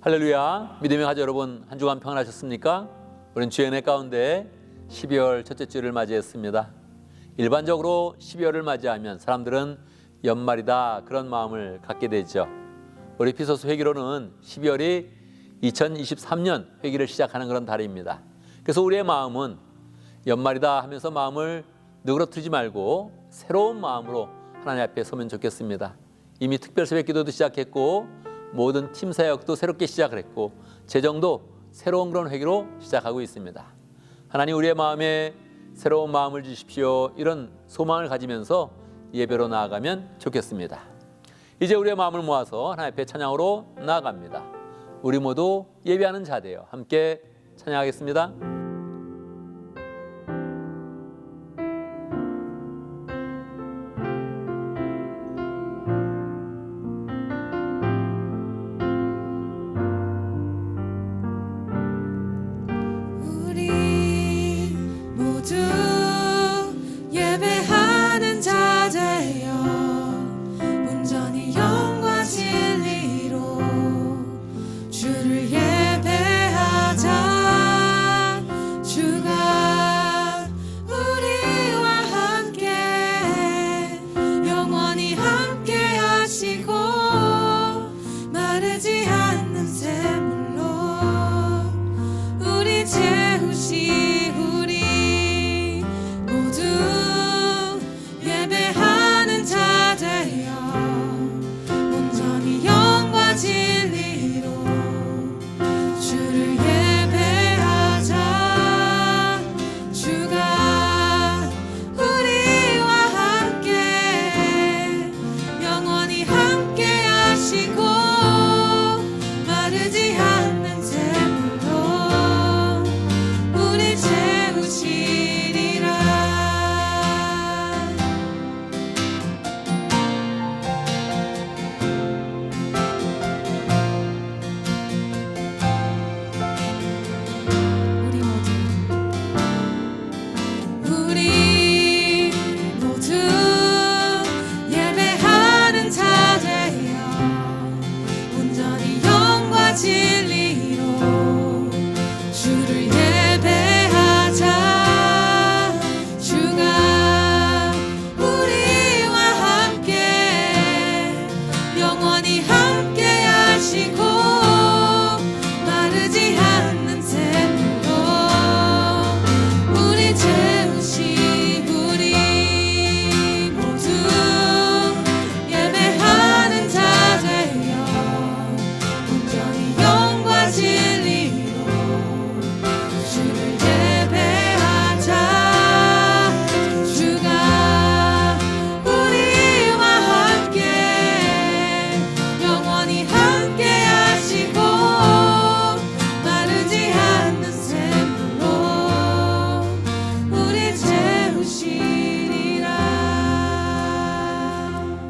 할렐루야. 믿음의 가족 여러분, 한 주간 평안하셨습니까? 우리는 주의 은혜 가운데 12월 첫째 주를 맞이했습니다. 일반적으로 12월을 맞이하면 사람들은 연말이다 그런 마음을 갖게 되죠. 우리 에피소서 회기로는 12월이 2023년 회기를 시작하는 그런 달입니다. 그래서 우리의 마음은 연말이다 하면서 마음을 누그러뜨리지 말고 새로운 마음으로 하나님 앞에 서면 좋겠습니다. 이미 특별 새벽 기도도 시작했고 모든 팀 사역도 새롭게 시작을 했고 재정도 새로운 그런 회기로 시작하고 있습니다. 하나님 우리의 마음에 새로운 마음을 주십시오. 이런 소망을 가지면서 예배로 나아가면 좋겠습니다. 이제 우리의 마음을 모아서 하나님 앞에 찬양으로 나아갑니다. 우리 모두 예배하는 자 되어 함께 찬양하겠습니다.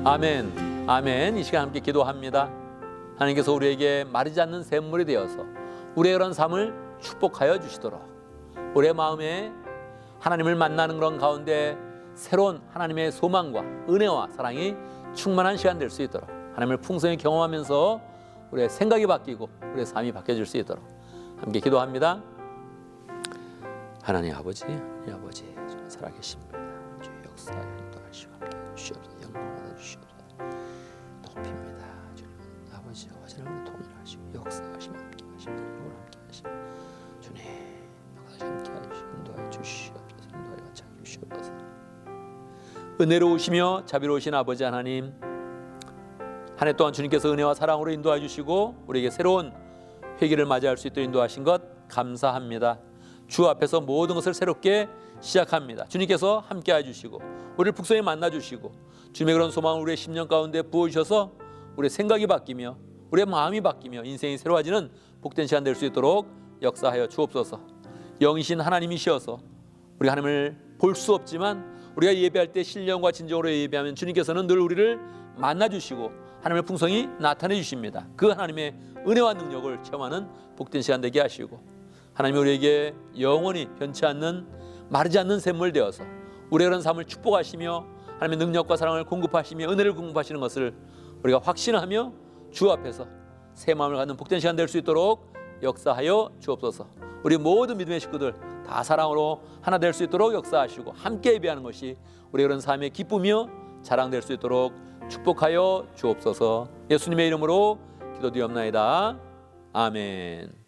아멘, 아멘. 이 시간 함께 기도합니다. 하나님께서 우리에게 마르지 않는 샘물이 되어서 우리의 그런 삶을 축복하여 주시도록 우리의 마음에 하나님을 만나는 그런 가운데 새로운 하나님의 소망과 은혜와 사랑이 충만한 시간 될 수 있도록 하나님을 풍성히 경험하면서 우리의 생각이 바뀌고 우리의 삶이 바뀌어질 수 있도록 함께 기도합니다. 하나님 아버지, 살아계십니다. 주의 역사에 인도하시고 함께 주시옵소서. 영광을 주시옵소서. 높입니다. 주님 아버지 어지러운 통일하시고 역사하시며 함께 하시며 영을 함께 하시며 주님 역사하시 함께 하시고 인도하여 주시옵소서. 인도하여 차 주시옵소서. 은혜로우시며 자비로우신 아버지 하나님, 한 해 동안 주님께서 은혜와 사랑으로 인도해 주시고 우리에게 새로운 회개를 맞이할 수 있도록 인도하신 것 감사합니다. 주 앞에서 모든 것을 새롭게 시작합니다. 주님께서 함께 해주시고 우리를 북성에 만나주시고 주님의 그런 소망을 우리의 심령 가운데 부어주셔서 우리의 생각이 바뀌며 우리의 마음이 바뀌며 인생이 새로워지는 복된 시간 될 수 있도록 역사하여 주옵소서. 영이신 하나님이시어서 우리가 하나님을 볼 수 없지만 우리가 예배할 때 신령과 진정으로 예배하면 주님께서는 늘 우리를 만나주시고 하나님의 풍성이 나타내 주십니다. 그 하나님의 은혜와 능력을 체험하는 복된 시간 되게 하시고 하나님이 우리에게 영원히 변치 않는 마르지 않는 샘물 되어서 우리의 그런 삶을 축복하시며 하나님의 능력과 사랑을 공급하시며 은혜를 공급하시는 것을 우리가 확신하며 주 앞에서 새 마음을 갖는 복된 시간 될 수 있도록 역사하여 주옵소서. 우리 모든 믿음의 식구들 다 사랑으로 하나 될 수 있도록 역사하시고 함께 예배하는 것이 우리 그런 삶의 기쁨이요 자랑될 수 있도록 축복하여 주옵소서. 예수님의 이름으로 기도드리옵나이다. 아멘.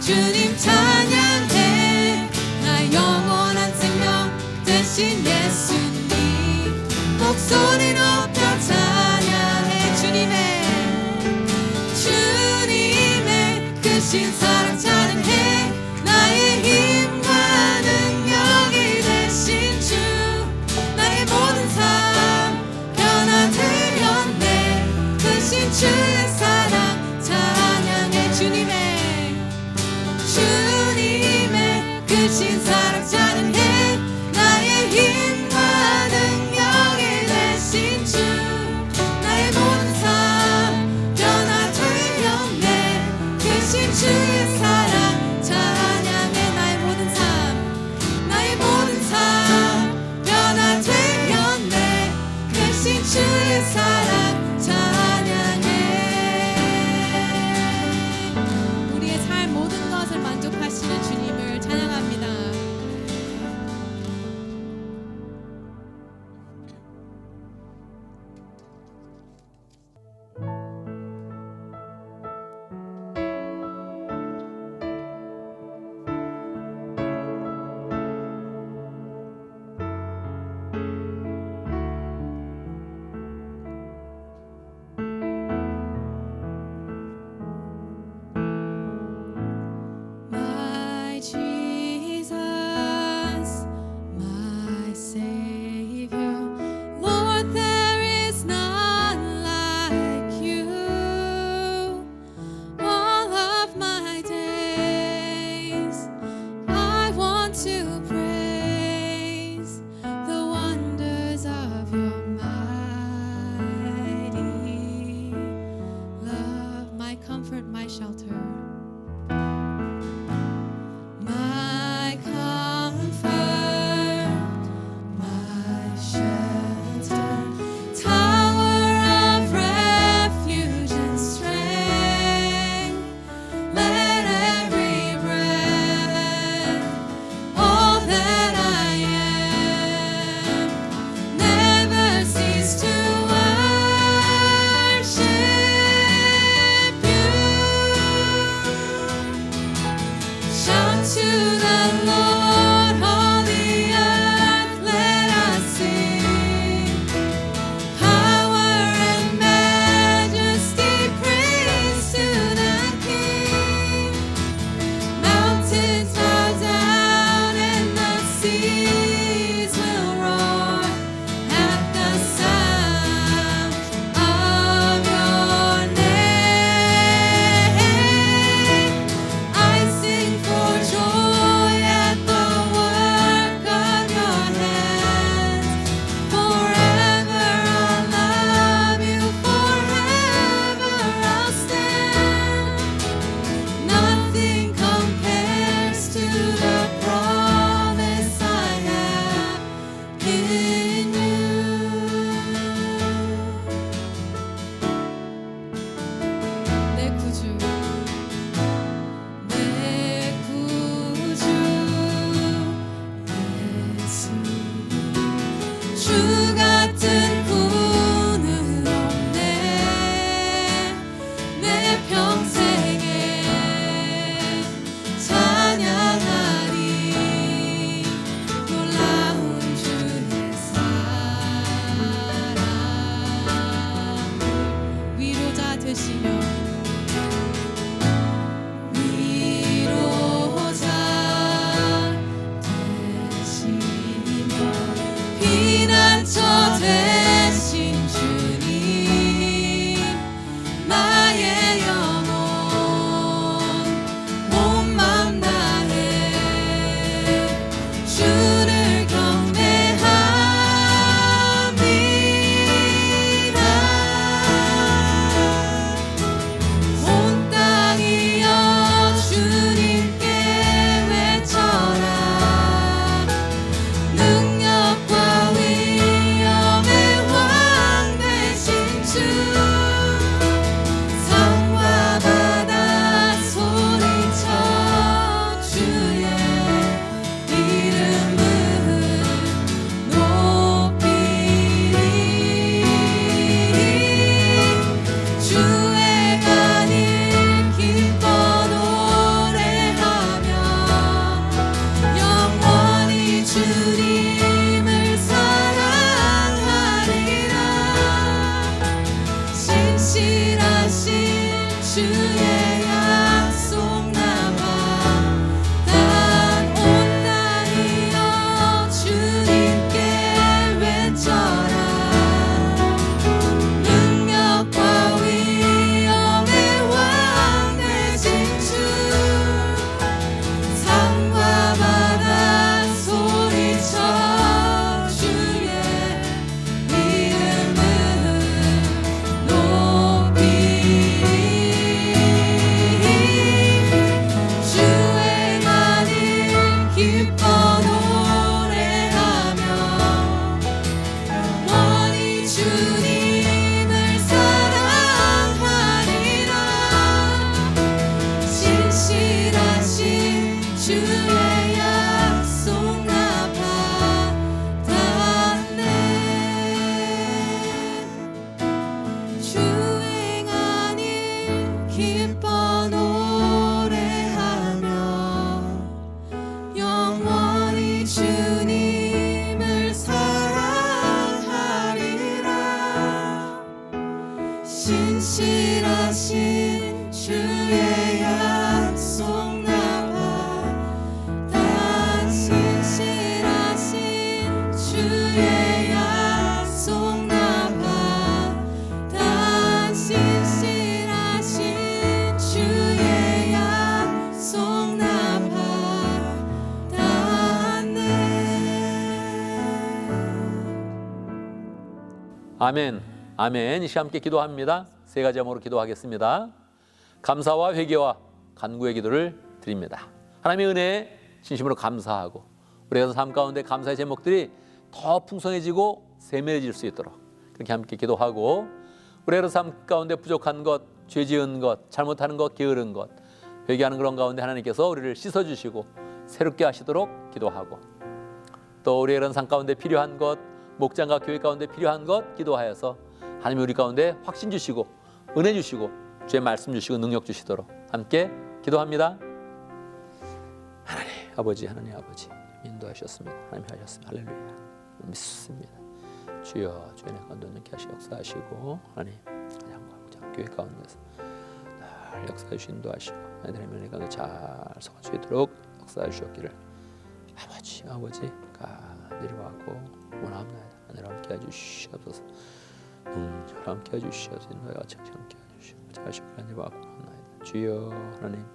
주님 찬양해. 나 영원한 생명 대신 예수님 목소리 높여 찬양해. 주님의 크신 사랑 찬양해. 나의 힘과 능력이 되신 주 나의 모든 삶 변화되었네. 크신 주의 사랑 찬양해. 주님의 크신 사랑 찬양해. 나의 힘과 능력이 되신 주 나의 모든 삶 변화되었네. 크신 주의 사랑 찬양해. 나의 모든 삶 변화되었네. 크신 주의 사랑 찬양해. 우리의 삶 모든 것을 만족하시는 주님을 찬양합니다. 주의 약속 나 받았네. 주행한 일 기뻐 노래하며 영원히 주님을 사랑하리라. 신실하신 주의 약속 나 받아. 신실하신 주의 약속 나 받아. 신실하신 주의 약속 나 받았네. 아멘, 아멘. 이 시간 함께 기도합니다. 세 가지 제목으로 기도하겠습니다. 감사와 회개와 간구의 기도를 드립니다. 하나님의 은혜에 진심으로 감사하고 우리가 삶 가운데 감사의 제목들이 더 풍성해지고 세밀해질 수 있도록 그렇게 함께 기도하고, 우리가 삶 가운데 부족한 것, 죄 지은 것, 잘못하는 것, 게으른 것, 회개하는 그런 가운데 하나님께서 우리를 씻어주시고 새롭게 하시도록 기도하고, 또 우리의 이런 삶 가운데 필요한 것, 목장과 교회 가운데 필요한 것 기도하여서 하나님이 우리 가운데 확신 주시고 은혜 주시고 주의 말씀 주시고 능력 주시도록 함께 기도합니다. 하나님 아버지 인도하셨습니다. 하나님 하셨습니다. 할렐루야. 믿습니다. 주여, 주의 내 가운데 능케 하시 역사하시고, 하나님 가장과 목장 교회 가운데서 늘 역사해 주시 인도하시고 아이들의 면에 가운데 잘 서갈 수 있도록 역사해 주셨기를 아버지 내려가고 원합니다. 하늘 함께 해주시옵소서. 함께 해주시옵소서. 인도에 같이 함께 해주시옵소서. 잘하시고 하나님 받고 원합니다. 주여, 하나님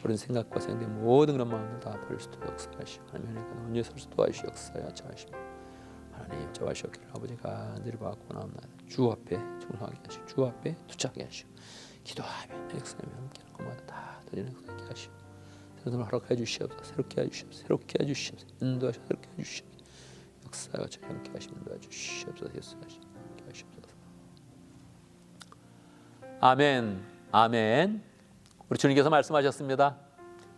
우리는 생각과 생각된 모든 그런 마음을 다 버릴 수도 역사하시고 하나님 은혜가 언제 설 수도 하시고 역사하여 하시고 하나님 저하시옵기를 아버지가 내려받고 원합니다. 주 앞에 충성하게 하시고 주 앞에 투착하게 하시고 기도하며 역사하며 함께하는 것마다 다 드리는 것을 하시고 새로운 허락해 주시옵소서. 새롭게 해주시옵소서. 새롭게 해주시옵소서. 인도하셔서 새롭게 해주시옵소서. 역사가 저희 함께 하시면 도와주시옵소서. 예수하시면 함께 하시옵소서. 아멘, 아멘. 우리 주님께서 말씀하셨습니다.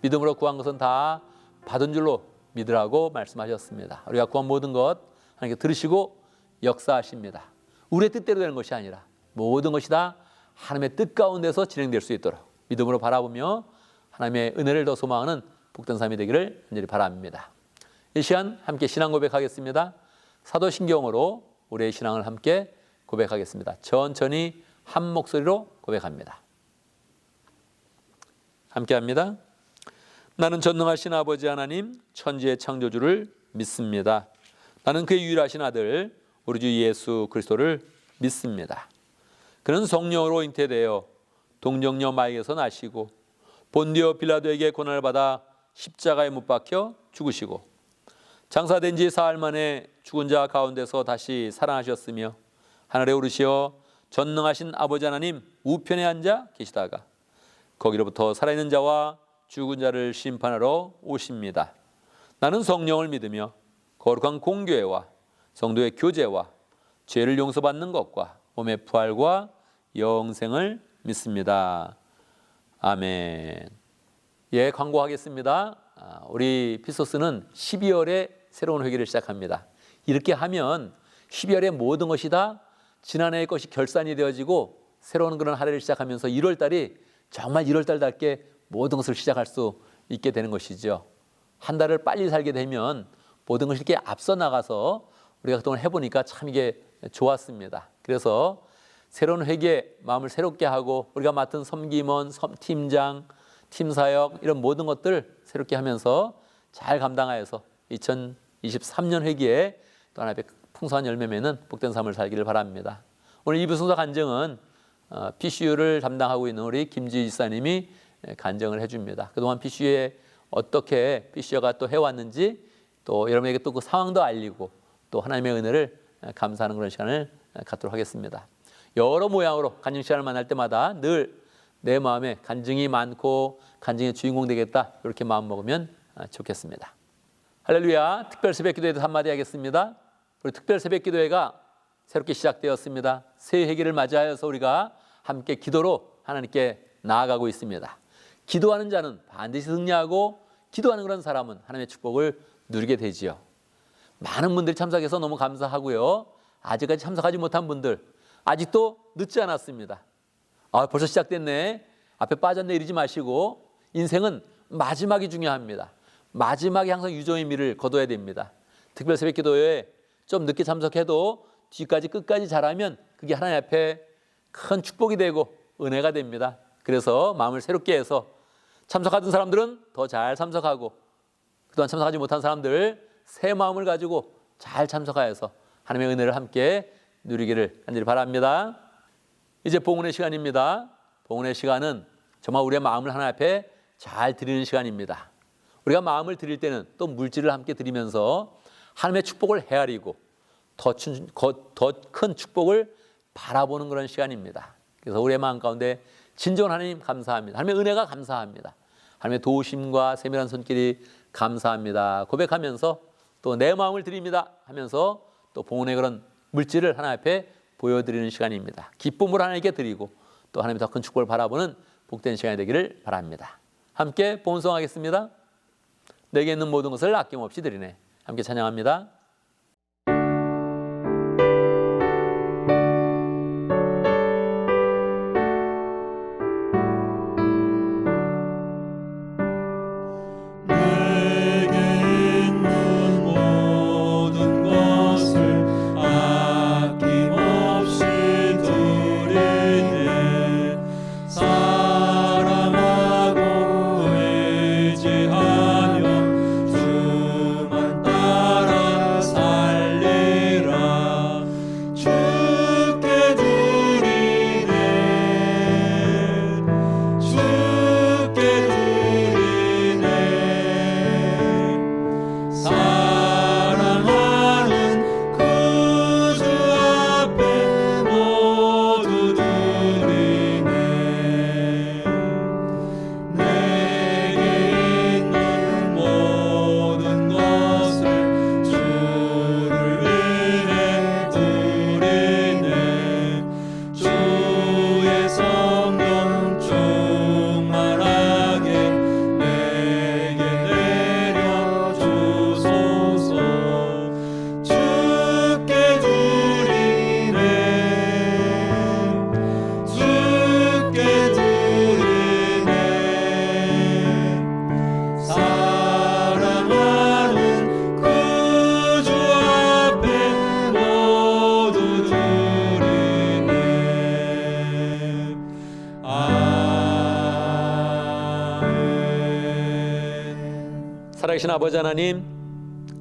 믿음으로 구한 것은 다 받은 줄로 믿으라고 말씀하셨습니다. 우리가 구한 모든 것 하나님께 들으시고 역사하십니다. 우리의 뜻대로 되는 것이 아니라 모든 것이 다 하나님의 뜻 가운데서 진행될 수 있도록 믿음으로 바라보며 하나님의 은혜를 더 소망하는 복된 삶이 되기를 간절히 바랍니다. 이 시간 함께 신앙 고백하겠습니다. 사도신경으로 우리의 신앙을 함께 고백하겠습니다. 천천히 한 목소리로 고백합니다. 함께합니다. 나는 전능하신 아버지 하나님 천지의 창조주를 믿습니다. 나는 그의 유일하신 아들 우리 주 예수 그리스도를 믿습니다. 그는 성령으로 잉태되어 동정녀 마리아에서 나시고 본디오 빌라도에게 고난을 받아 십자가에 못 박혀 죽으시고 장사된 지 사흘 만에 죽은 자 가운데서 다시 살아나셨으며 하늘에 오르시어 전능하신 아버지 하나님 우편에 앉아 계시다가 거기로부터 살아있는 자와 죽은 자를 심판하러 오십니다. 나는 성령을 믿으며 거룩한 공교회와 성도의 교제와 죄를 용서받는 것과 몸의 부활과 영생을 믿습니다. 아멘. 예, 광고하겠습니다. 우리 피소스는 12월에 새로운 회개를 시작합니다. 이렇게 하면 12월에 모든 것이 다 지난해의 것이 결산이 되어지고 새로운 그런 한 해를 시작하면서 1월 달이 정말 1월 달답게 모든 것을 시작할 수 있게 되는 것이죠. 한 달을 빨리 살게 되면 모든 것이 이렇게 앞서 나가서 우리가 그동안 해보니까 참 이게 좋았습니다. 그래서 새로운 회개 마음을 새롭게 하고 우리가 맡은 섬김원, 팀장, 팀사역 이런 모든 것들 새롭게 하면서 잘 감당하여서 2023년 회기에 또 하나의 풍성한 열매 맺는 복된 삶을 살기를 바랍니다. 오늘 2부 순서 간증은 PCU를 담당하고 있는 우리 김지희 지사님이 간증을 해줍니다. 그동안 PCU에 어떻게 PCU가 또 해왔는지 또 여러분에게 또 그 상황도 알리고 또 하나님의 은혜를 감사하는 그런 시간을 갖도록 하겠습니다. 여러 모양으로 간증 시간을 만날 때마다 늘 내 마음에 간증이 많고 간증의 주인공 되겠다 이렇게 마음 먹으면 좋겠습니다. 할렐루야. 특별 새벽기도에도 한마디 하겠습니다. 우리 특별 새벽기도회가 새롭게 시작되었습니다. 새 회기를 맞이하여서 우리가 함께 기도로 하나님께 나아가고 있습니다. 기도하는 자는 반드시 승리하고 기도하는 그런 사람은 하나님의 축복을 누리게 되지요. 많은 분들이 참석해서 너무 감사하고요. 아직까지 참석하지 못한 분들 아직도 늦지 않았습니다. 벌써 시작됐네. 앞에 빠졌네 이러지 마시고 인생은 마지막이 중요합니다. 마지막에 항상 유종의 미를 거둬야 됩니다. 특별 새벽 기도에 좀 늦게 참석해도 뒤까지 끝까지 잘하면 그게 하나님 앞에 큰 축복이 되고 은혜가 됩니다. 그래서 마음을 새롭게 해서 참석하던 사람들은 더 잘 참석하고 그동안 참석하지 못한 사람들 새 마음을 가지고 잘 참석하여서 하나님의 은혜를 함께 누리기를 간절히 바랍니다. 이제 봉헌의 시간입니다. 봉헌의 시간은 정말 우리의 마음을 하나님 앞에 잘 드리는 시간입니다. 우리가 마음을 드릴 때는 또 물질을 함께 드리면서 하나님의 축복을 헤아리고 더 큰 축복을 바라보는 그런 시간입니다. 그래서 우리의 마음 가운데 진정한 하나님 감사합니다. 하나님의 은혜가 감사합니다. 하나님의 도우심과 세밀한 손길이 감사합니다. 고백하면서 또 내 마음을 드립니다 하면서 또 봉헌의 그런 물질을 하나님 앞에 보여드리는 시간입니다. 기쁨으로 하나님께 드리고 또 하나님의 더 큰 축복을 바라보는 복된 시간이 되기를 바랍니다. 함께 봉헌송하겠습니다. 내게 있는 모든 것을 아낌없이 드리네. 함께 찬양합니다. 살아계신 아버지 하나님,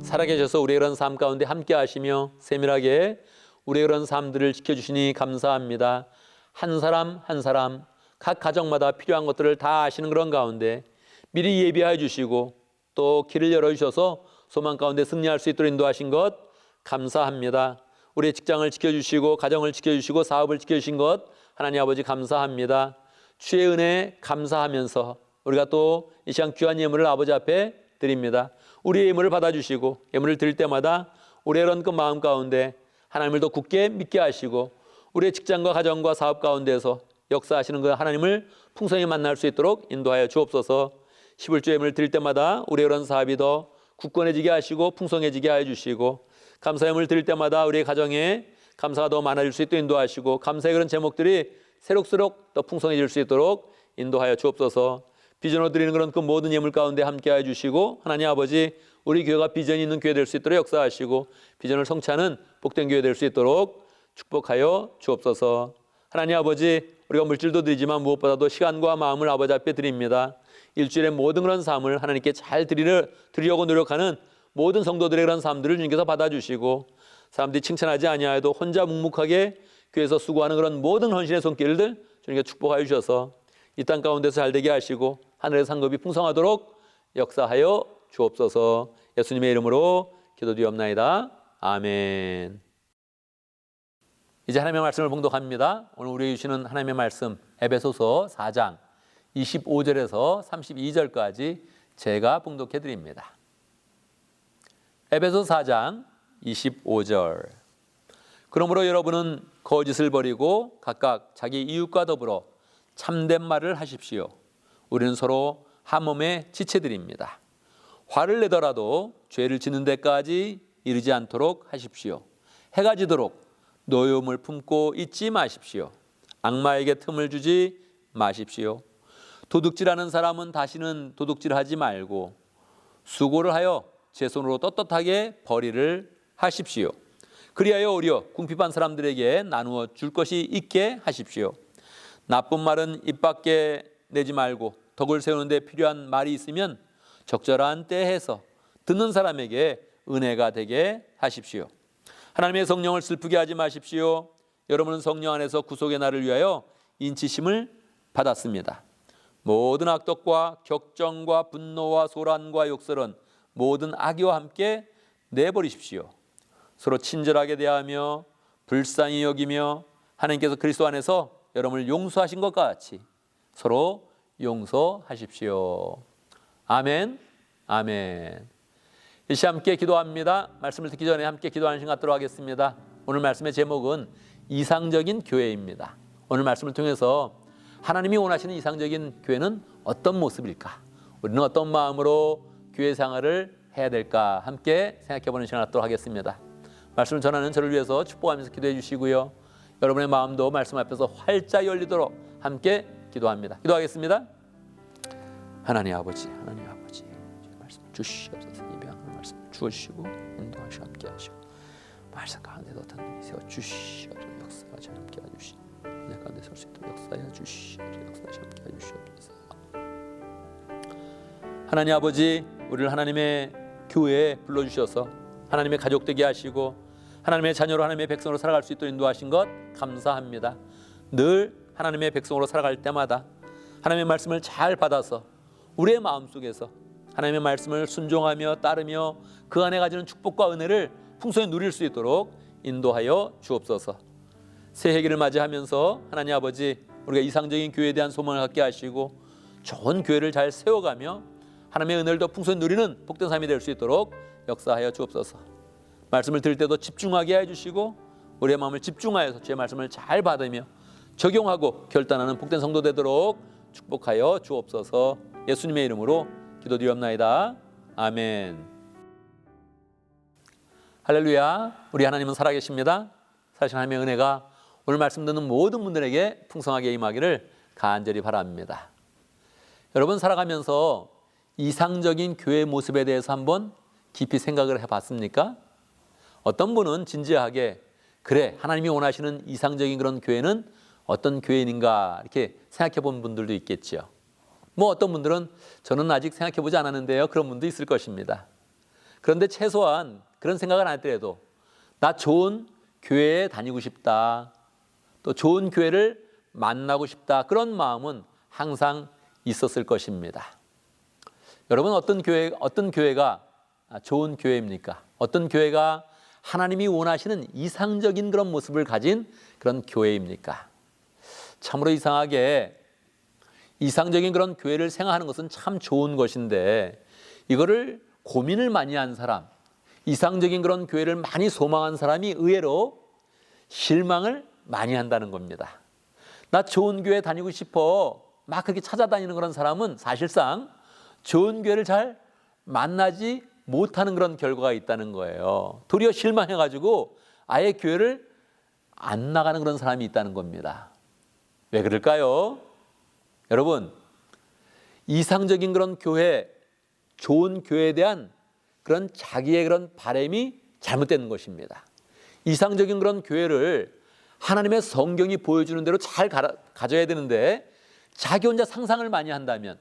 살아계셔서 우리의 그런 삶 가운데 함께 하시며 세밀하게 우리의 그런 삶들을 지켜주시니 감사합니다. 한 사람 한 사람 각 가정마다 필요한 것들을 다 아시는 그런 가운데 미리 예비하여 주시고 또 길을 열어주셔서 소망 가운데 승리할 수 있도록 인도하신 것 감사합니다. 우리의 직장을 지켜주시고 가정을 지켜주시고 사업을 지켜주신 것 하나님 아버지 감사합니다. 주의 은혜 감사하면서 우리가 또 이 시간 귀한 예물을 아버지 앞에 드립니다. 우리의 예물을 받아주시고 예물을 드릴 때마다 우리의 그런 그 마음 가운데 하나님을 더 굳게 믿게 하시고 우리의 직장과 가정과 사업 가운데서 역사하시는 그 하나님을 풍성히 만날 수 있도록 인도하여 주옵소서. 11조 예물을 드릴 때마다 우리의 그런 사업이 더 굳건해지게 하시고 풍성해지게 하여 주시고 감사 예물을 드릴 때마다 우리의 가정에 감사가 더 많아질 수 있도록 인도하시고 감사의 그런 제목들이 새록새록 더 풍성해질 수 있도록 인도하여 주옵소서. 비전으로 드리는 그런 그 모든 예물 가운데 함께하여 주시고 하나님 아버지 우리 교회가 비전이 있는 교회 될 수 있도록 역사하시고 비전을 성취하는 복된 교회 될 수 있도록 축복하여 주옵소서. 하나님 아버지 우리가 물질도 드리지만 무엇보다도 시간과 마음을 아버지 앞에 드립니다. 일주일의 모든 그런 삶을 하나님께 잘 드리려고 노력하는 모든 성도들의 그런 삶들을 주님께서 받아주시고 사람들이 칭찬하지 아니하여도 혼자 묵묵하게 교회에서 수고하는 그런 모든 헌신의 손길들 주님께 축복하여 주셔서 이 땅 가운데서 잘 되게 하시고 하늘의 상급이 풍성하도록 역사하여 주옵소서. 예수님의 이름으로 기도드리옵나이다. 아멘. 이제 하나님의 말씀을 봉독합니다. 오늘 우리에게 주시는 하나님의 말씀 에베소서 4장 25절에서 32절까지 제가 봉독해 드립니다. 에베소 4장 25절. 그러므로 여러분은 거짓을 버리고 각각 자기 이웃과 더불어 참된 말을 하십시오. 우리는 서로 한 몸의 지체들입니다. 화를 내더라도 죄를 짓는 데까지 이르지 않도록 하십시오. 해가 지도록 노여움을 품고 있지 마십시오. 악마에게 틈을 주지 마십시오. 도둑질하는 사람은 다시는 도둑질하지 말고 수고를 하여 제 손으로 떳떳하게 벌이를 하십시오. 그리하여 오히려 궁핍한 사람들에게 나누어 줄 것이 있게 하십시오. 나쁜 말은 입 밖에 내지 말고 덕을 세우는 데 필요한 말이 있으면 적절한 때에 해서 듣는 사람에게 은혜가 되게 하십시오. 하나님의 성령을 슬프게 하지 마십시오. 여러분은 성령 안에서 구속의 날을 위하여 인치심을 받았습니다. 모든 악독과 격정과 분노와 소란과 욕설은 모든 악의와 함께 내버리십시오. 서로 친절하게 대하며 불쌍히 여기며 하나님께서 그리스도 안에서 여러분을 용서하신 것과 같이 서로 용서하십시오. 아멘, 아멘. 이 시간 함께 기도합니다. 말씀을 듣기 전에 함께 기도하는 시간 갖도록 하겠습니다. 오늘 말씀의 제목은 이상적인 교회입니다. 오늘 말씀을 통해서 하나님이 원하시는 이상적인 교회는 어떤 모습일까? 우리는 어떤 마음으로 교회 생활을 해야 될까? 함께 생각해보는 시간 갖도록 하겠습니다. 말씀을 전하는 저를 위해서 축복하면서 기도해 주시고요. 여러분의 마음도 말씀 앞에서 활짝 열리도록 함께 기도합니다. 기도하겠습니다. 하나님 아버지, 하나님 아버지, 말씀 주시옵소서. 입양하는 말씀 주시고 인도하시고 함께 하시고 말씀 가운데도 어떤 일이 세워 주시옵소서. 역사하시 함께 해주시고 내 가운데 설 수 있도록 역사해 주시옵소서. 역사하시 함께 해주시옵소서. 하나님 아버지, 우리를 하나님의 교회에 불러주셔서 하나님의 가족 되게 하시고 하나님의 자녀로 하나님의 백성으로 살아갈 수 있도록 인도하신 것 감사합니다. 늘 하나님의 백성으로 살아갈 때마다 하나님의 말씀을 잘 받아서 우리의 마음속에서 하나님의 말씀을 순종하며 따르며 그 안에 가지는 축복과 은혜를 풍성히 누릴 수 있도록 인도하여 주옵소서. 새 해기를 맞이하면서 하나님 아버지, 우리가 이상적인 교회에 대한 소망을 갖게 하시고 좋은 교회를 잘 세워가며 하나님의 은혜를 더 풍성히 누리는 복된 삶이 될 수 있도록 역사하여 주옵소서. 말씀을 들을 때도 집중하게 해주시고 우리의 마음을 집중하여서 주의 말씀을 잘 받으며 적용하고 결단하는 복된 성도 되도록 축복하여 주옵소서. 예수님의 이름으로 기도드리옵나이다. 아멘. 할렐루야. 우리 하나님은 살아계십니다. 사실 하나님의 은혜가 오늘 말씀 듣는 모든 분들에게 풍성하게 임하기를 간절히 바랍니다. 여러분, 살아가면서 이상적인 교회 모습에 대해서 한번 깊이 생각을 해봤습니까? 어떤 분은 진지하게 그래, 하나님이 원하시는 이상적인 그런 교회는 어떤 교회인가 이렇게 생각해 본 분들도 있겠죠. 뭐 어떤 분들은 저는 아직 생각해 보지 않았는데요, 그런 분도 있을 것입니다. 그런데 최소한 그런 생각을 안 했더라도 나 좋은 교회에 다니고 싶다, 또 좋은 교회를 만나고 싶다, 그런 마음은 항상 있었을 것입니다. 여러분, 어떤 교회가 좋은 교회입니까? 어떤 교회가 하나님이 원하시는 이상적인 그런 모습을 가진 그런 교회입니까? 참으로 이상하게 이상적인 그런 교회를 생각하는 것은 참 좋은 것인데 이거를 고민을 많이 한 사람, 이상적인 그런 교회를 많이 소망한 사람이 의외로 실망을 많이 한다는 겁니다. 나 좋은 교회 다니고 싶어 막 그렇게 찾아다니는 그런 사람은 사실상 좋은 교회를 잘 만나지 못하는 그런 결과가 있다는 거예요. 도리어 실망해가지고 아예 교회를 안 나가는 그런 사람이 있다는 겁니다. 왜 그럴까요? 여러분, 이상적인 그런 교회, 좋은 교회에 대한 그런 자기의 그런 바람이 잘못된 것입니다. 이상적인 그런 교회를 하나님의 성경이 보여주는 대로 잘 가져야 되는데 자기 혼자 상상을 많이 한다면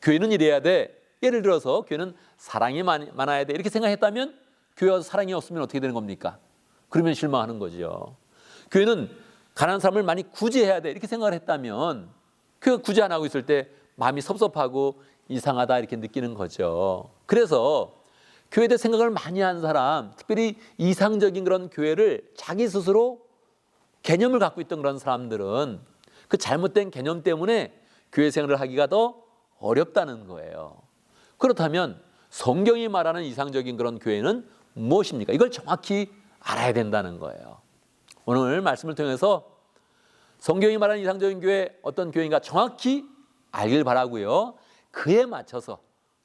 교회는 이래야 돼, 예를 들어서 교회는 사랑이 많아야 돼, 이렇게 생각했다면 교회 와서 사랑이 없으면 어떻게 되는 겁니까? 그러면 실망하는 거죠. 교회는 가난한 사람을 많이 구제해야 돼, 이렇게 생각을 했다면 교회가 구제 안 하고 있을 때 마음이 섭섭하고 이상하다 이렇게 느끼는 거죠. 그래서 교회에 대해 생각을 많이 한 사람, 특별히 이상적인 그런 교회를 자기 스스로 개념을 갖고 있던 그런 사람들은 그 잘못된 개념 때문에 교회 생활을 하기가 더 어렵다는 거예요. 그렇다면 성경이 말하는 이상적인 그런 교회는 무엇입니까? 이걸 정확히 알아야 된다는 거예요. 오늘 말씀을 통해서 성경이 말하는 이상적인 교회 어떤 교회인가 정확히 알길 바라고요. 그에 맞춰서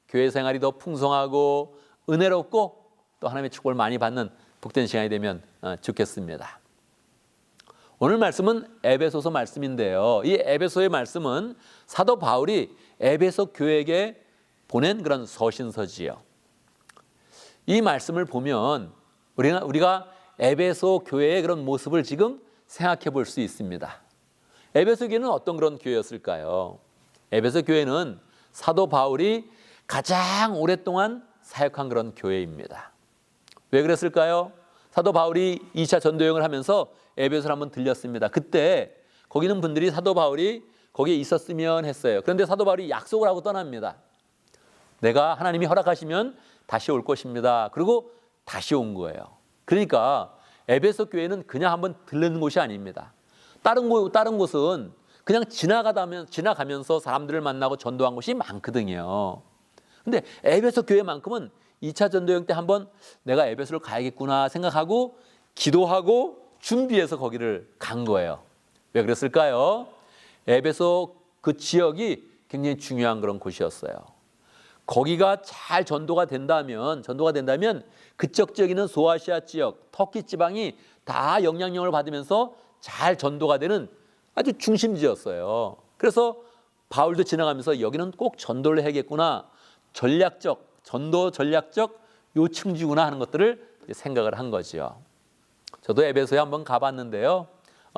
교회 생활이 더 풍성하고 은혜롭고 또 하나님의 축복을 많이 받는 복된 시간이 되면 좋겠습니다. 오늘 말씀은 에베소서 말씀인데요. 이 에베소의 말씀은 사도 바울이 에베소 교회에게 보낸 그런 서신서지요. 이 말씀을 보면 우리가 에베소 교회의 그런 모습을 지금 생각해 볼 수 있습니다. 에베소 교회는 어떤 그런 교회였을까요? 에베소 교회는 사도 바울이 가장 오랫동안 사역한 그런 교회입니다. 왜 그랬을까요? 사도 바울이 2차 전도여행을 하면서 에베소를 한번 들렸습니다. 그때 거기 있는 분들이 사도 바울이 거기에 있었으면 했어요. 그런데 사도 바울이 약속을 하고 떠납니다. 내가 하나님이 허락하시면 다시 올 것입니다. 그리고 다시 온 거예요. 그러니까 에베소 교회는 그냥 한번 들르는 곳이 아닙니다. 다른 곳은 그냥 지나가면서 사람들을 만나고 전도한 곳이 많거든요. 근데 에베소 교회만큼은 2차 전도여행 때 한번 내가 에베소를 가야겠구나 생각하고 기도하고 준비해서 거기를 간 거예요. 왜 그랬을까요? 에베소 그 지역이 굉장히 중요한 그런 곳이었어요. 거기가 잘 전도가 된다면 그쪽 지역에 있는 소아시아 지역, 터키 지방이 다 영향력을 받으면서 잘 전도가 되는 아주 중심지였어요. 그래서 바울도 지나가면서 여기는 꼭 전도를 해야겠구나. 전도 전략적 요층지구나 하는 것들을 생각을 한 거죠. 저도 에베소에 한번 가봤는데요.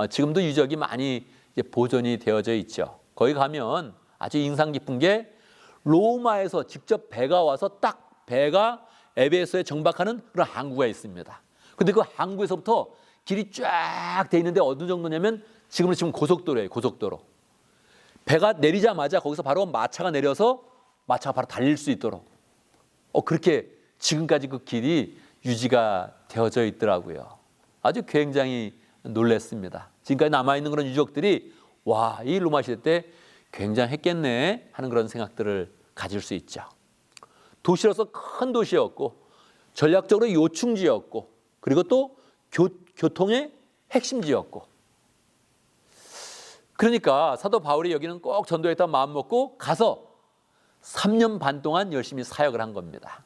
지금도 유적이 많이 보존이 되어져 있죠. 거기 가면 아주 인상 깊은 게 로마에서 직접 배가 와서 딱 배가 에베소에 정박하는 그런 항구가 있습니다. 근데 그 항구에서부터 길이 쫙 돼 있는데 어느 정도냐면 지금 고속도로예요. 고속도로. 배가 내리자마자 거기서 바로 마차가 내려서 마차가 바로 달릴 수 있도록 그렇게 지금까지 그 길이 유지가 되어져 있더라고요. 아주 굉장히 놀랐습니다. 지금까지 남아있는 그런 유적들이 와, 이 로마 시대 때 굉장했겠네 하는 그런 생각들을 가질 수 있죠. 도시로서 큰 도시였고 전략적으로 요충지였고 그리고 또 교통의 핵심지였고 그러니까 사도 바울이 여기는 꼭 전도했다 마음 먹고 가서 3년 반 동안 열심히 사역을 한 겁니다.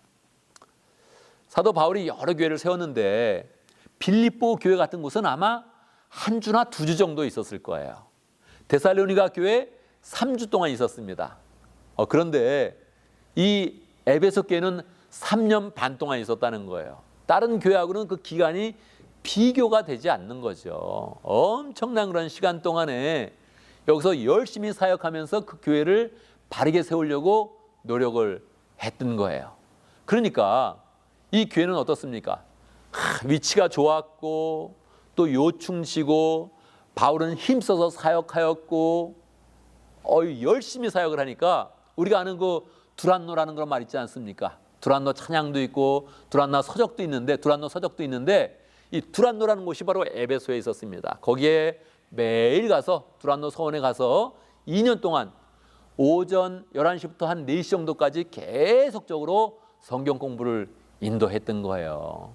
사도 바울이 여러 교회를 세웠는데 빌립보 교회 같은 곳은 아마 한 주나 2주 정도 있었을 거예요. 데살로니가 교회 3주 동안 있었습니다. 그런데 이 에베소 교회는 3년 반 동안 있었다는 거예요. 다른 교회하고는 그 기간이 비교가 되지 않는 거죠. 엄청난 그런 시간 동안에 여기서 열심히 사역하면서 그 교회를 바르게 세우려고 노력을 했던 거예요. 그러니까 이 교회는 어떻습니까? 위치가 좋았고 또 요충지고 바울은 힘써서 사역하였고 열심히 사역을 하니까 우리가 아는 그 두란노라는 그런 말 있지 않습니까? 두란노 찬양도 있고 두란노 서적도 있는데 이 두란노라는 곳이 바로 에베소에 있었습니다. 거기에 매일 가서 두란노 서원에 가서 2년 동안 오전 11시부터 한 4시 정도까지 계속적으로 성경 공부를 인도했던 거예요.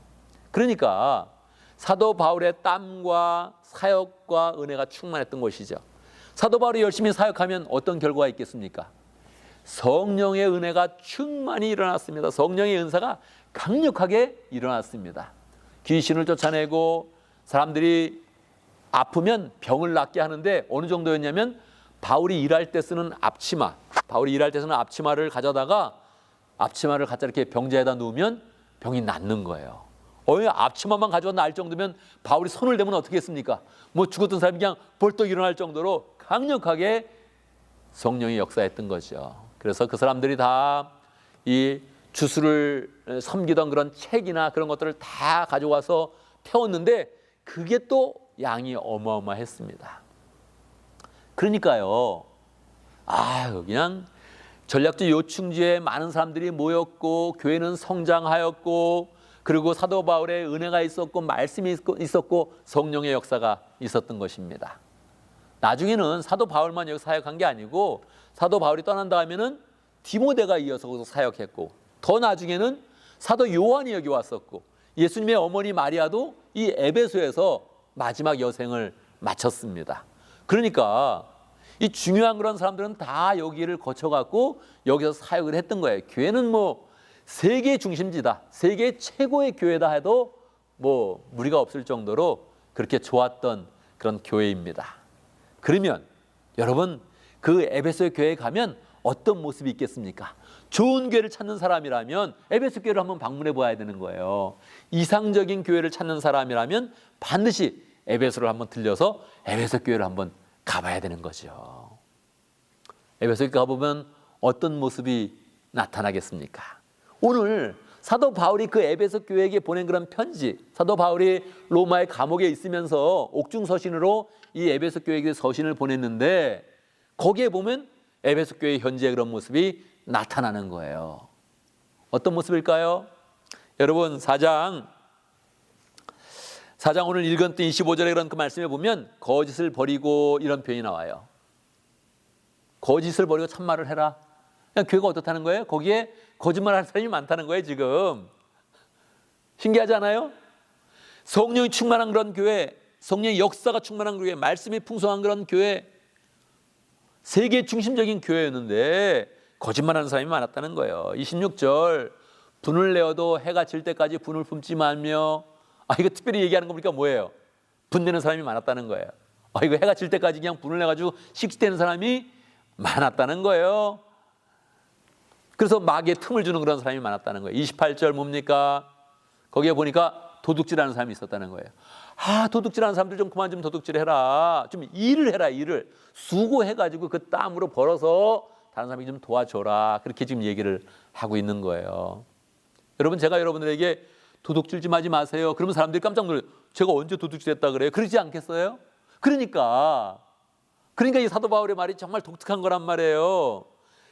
그러니까 사도 바울의 땀과 사역과 은혜가 충만했던 것이죠. 사도 바울이 열심히 사역하면 어떤 결과가 있겠습니까? 성령의 은혜가 충만히 일어났습니다. 성령의 은사가 강력하게 일어났습니다. 귀신을 쫓아내고 사람들이 아프면 병을 낫게 하는데 어느 정도였냐면 바울이 일할 때 쓰는 앞치마를 가져다가 앞치마를 갖다 이렇게 병자에다 놓으면 병이 낫는 거예요. 앞치마만 가져와 날 정도면 바울이 손을 대면 어떻게 했습니까? 죽었던 사람이 그냥 벌떡 일어날 정도로 강력하게 성령이 역사했던 거죠. 그래서 그 사람들이 다 이 주수를 섬기던 그런 책이나 그런 것들을 다 가져와서 태웠는데 그게 또 양이 어마어마했습니다. 그러니까요. 그냥 전략적 요충지에 많은 사람들이 모였고 교회는 성장하였고 그리고 사도 바울의 은혜가 있었고 말씀이 있었고 성령의 역사가 있었던 것입니다. 나중에는 사도 바울만 여기 사역한 게 아니고 사도 바울이 떠난 다음에는 디모데가 이어서 거기서 사역했고 더 나중에는 사도 요한이 여기 왔었고 예수님의 어머니 마리아도 이 에베소에서 마지막 여생을 마쳤습니다. 그러니까 이 중요한 그런 사람들은 다 여기를 거쳐갖고 여기서 사역을 했던 거예요. 교회는 뭐 세계 중심지다, 세계 최고의 교회다 해도 뭐 무리가 없을 정도로 그렇게 좋았던 그런 교회입니다. 그러면 여러분, 그 에베소 교회에 가면 어떤 모습이 있겠습니까? 좋은 교회를 찾는 사람이라면 에베소 교회를 한번 방문해 봐야 되는 거예요. 이상적인 교회를 찾는 사람이라면 반드시 에베소를 한번 들려서 에베소 교회를 한번 가봐야 되는 거죠. 에베소 교회 가보면 어떤 모습이 나타나겠습니까? 오늘 사도 바울이 그 에베소 교회에게 보낸 그런 편지, 사도 바울이 로마의 감옥에 있으면서 옥중서신으로 이 에베소 교회에게 서신을 보냈는데 거기에 보면 에베소 교회의 현재의 그런 모습이 나타나는 거예요. 어떤 모습일까요? 여러분, 4장 오늘 읽었던 25절에 그런 그 말씀에 보면 거짓을 버리고 이런 표현이 나와요. 거짓을 버리고 참말을 해라. 그냥 교회가 어떻다는 거예요? 거기에 거짓말하는 사람이 많다는 거예요. 지금 신기하지 않아요? 성령이 충만한 그런 교회, 성령의 역사가 충만한 교회, 말씀이 풍성한 그런 교회, 세계 중심적인 교회였는데 거짓말하는 사람이 많았다는 거예요. 26절, 분을 내어도 해가 질 때까지 분을 품지 말며, 이거 특별히 얘기하는 거 보니까 뭐예요? 분 내는 사람이 많았다는 거예요. 이거 해가 질 때까지 그냥 분을 내가지고 식시되는 사람이 많았다는 거예요. 그래서 마귀에 틈을 주는 그런 사람이 많았다는 거예요. 28절 뭡니까? 거기에 보니까 도둑질하는 사람이 있었다는 거예요. 도둑질하는 사람들 좀 그만 좀 도둑질해라. 좀 일을 해라, 일을. 수고해가지고 그 땀으로 벌어서 다른 사람이 좀 도와줘라. 그렇게 지금 얘기를 하고 있는 거예요. 여러분, 제가 여러분들에게 도둑질 좀 하지 마세요. 그러면 사람들이 깜짝 놀라요. 제가 언제 도둑질했다 그래요? 그러지 않겠어요? 그러니까 이 사도 바울의 말이 정말 독특한 거란 말이에요.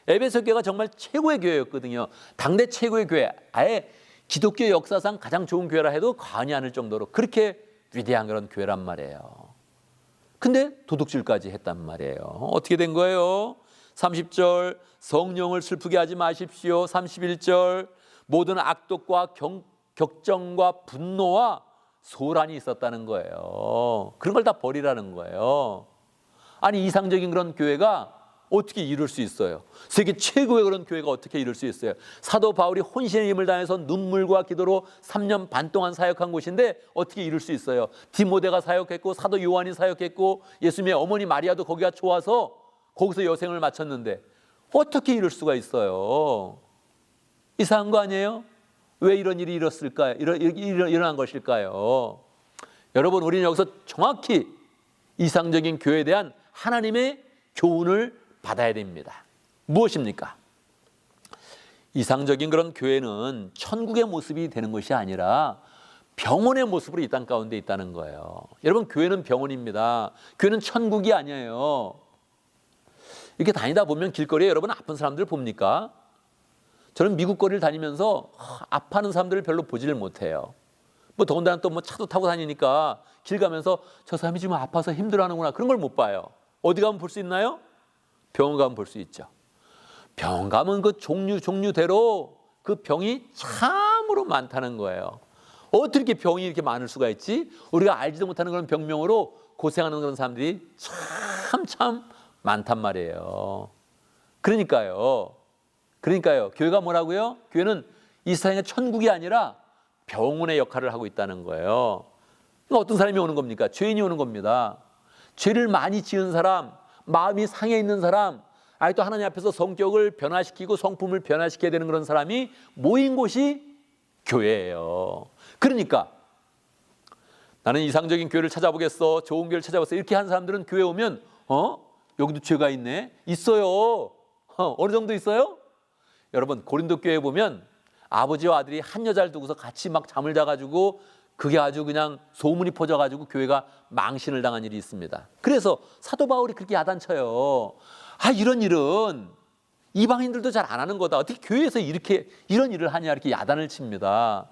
에베소 교회가 정말 최고의 교회였거든요. 당대 최고의 교회, 아예 기독교 역사상 가장 좋은 교회라 해도 과언이 아닐 정도로 그렇게 위대한 그런 교회란 말이에요. 근데 도둑질까지 했단 말이에요. 어떻게 된 거예요? 30절, 성령을 슬프게 하지 마십시오. 31절, 모든 악독과 격정과 분노와 소란이 있었다는 거예요. 그런 걸 다 버리라는 거예요. 아니, 이상적인 그런 교회가 어떻게 이룰 수 있어요? 세계 최고의 그런 교회가 어떻게 이룰 수 있어요? 사도 바울이 혼신의 힘을 다해서 눈물과 기도로 3년 반 동안 사역한 곳인데 어떻게 이룰 수 있어요? 디모데가 사역했고 사도 요한이 사역했고 예수님의 어머니 마리아도 거기가 좋아서 거기서 여생을 마쳤는데 어떻게 이룰 수가 있어요? 이상한 거 아니에요? 왜 이런 일이 일어난 것일까요? 여러분, 우리는 여기서 정확히 이상적인 교회에 대한 하나님의 교훈을 받아야 됩니다. 무엇입니까? 이상적인 그런 교회는 천국의 모습이 되는 것이 아니라 병원의 모습으로 이 땅 가운데 있다는 거예요. 여러분, 교회는 병원입니다. 교회는 천국이 아니에요. 이렇게 다니다 보면 길거리에 여러분 아픈 사람들 봅니까? 저는 미국 거리를 다니면서 아파하는 사람들을 별로 보지를 못해요. 뭐 더군다나 또 뭐 차도 타고 다니니까 길 가면서 저 사람이 지금 아파서 힘들어하는구나, 그런 걸 못 봐요. 어디 가면 볼 수 있나요? 병원 가면 볼 수 있죠. 병원 가면 그 종류대로 그 병이 참으로 많다는 거예요. 어떻게 이렇게 병이 이렇게 많을 수가 있지? 우리가 알지도 못하는 그런 병명으로 고생하는 그런 사람들이 참 많단 말이에요. 그러니까요. 교회가 뭐라고요? 교회는 이 세상의 천국이 아니라 병원의 역할을 하고 있다는 거예요. 그러니까 어떤 사람이 오는 겁니까? 죄인이 오는 겁니다. 죄를 많이 지은 사람, 마음이 상해 있는 사람, 또 하나님 앞에서 성격을 변화시키고 성품을 변화시켜야 되는 그런 사람이 모인 곳이 교회예요. 그러니까 나는 이상적인 교회를 찾아보겠어, 좋은 교회를 찾아보겠어, 이렇게 한 사람들은 교회 오면 여기도 죄가 있네? 있어요. 어느 정도 있어요? 여러분, 고린도 교회에 보면 아버지와 아들이 한 여자를 두고서 같이 막 잠을 자가지고 그게 아주 그냥 소문이 퍼져가지고 교회가 망신을 당한 일이 있습니다. 그래서 사도 바울이 그렇게 야단쳐요. 이런 일은 이방인들도 잘 안 하는 거다. 어떻게 교회에서 이런 일을 하냐, 이렇게 야단을 칩니다.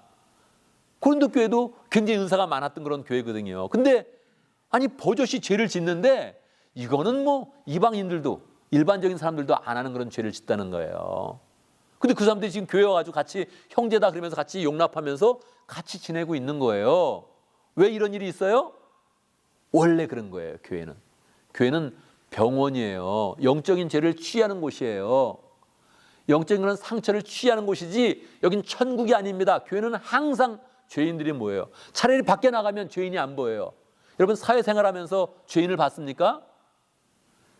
고린도 교회도 굉장히 은사가 많았던 그런 교회거든요. 근데 버젓이 죄를 짓는데 이거는 뭐 이방인들도 일반적인 사람들도 안 하는 그런 죄를 짓다는 거예요. 근데 그 사람들이 지금 교회 와가지고 같이 형제다 그러면서 같이 용납하면서 같이 지내고 있는 거예요. 왜 이런 일이 있어요? 원래 그런 거예요. 교회는 병원이에요. 영적인 죄를 취하는 곳이에요. 영적인 그런 상처를 취하는 곳이지 여긴 천국이 아닙니다. 교회는 항상 죄인들이 모여요. 차라리 밖에 나가면 죄인이 안 보여요. 여러분 사회생활하면서 죄인을 봤습니까?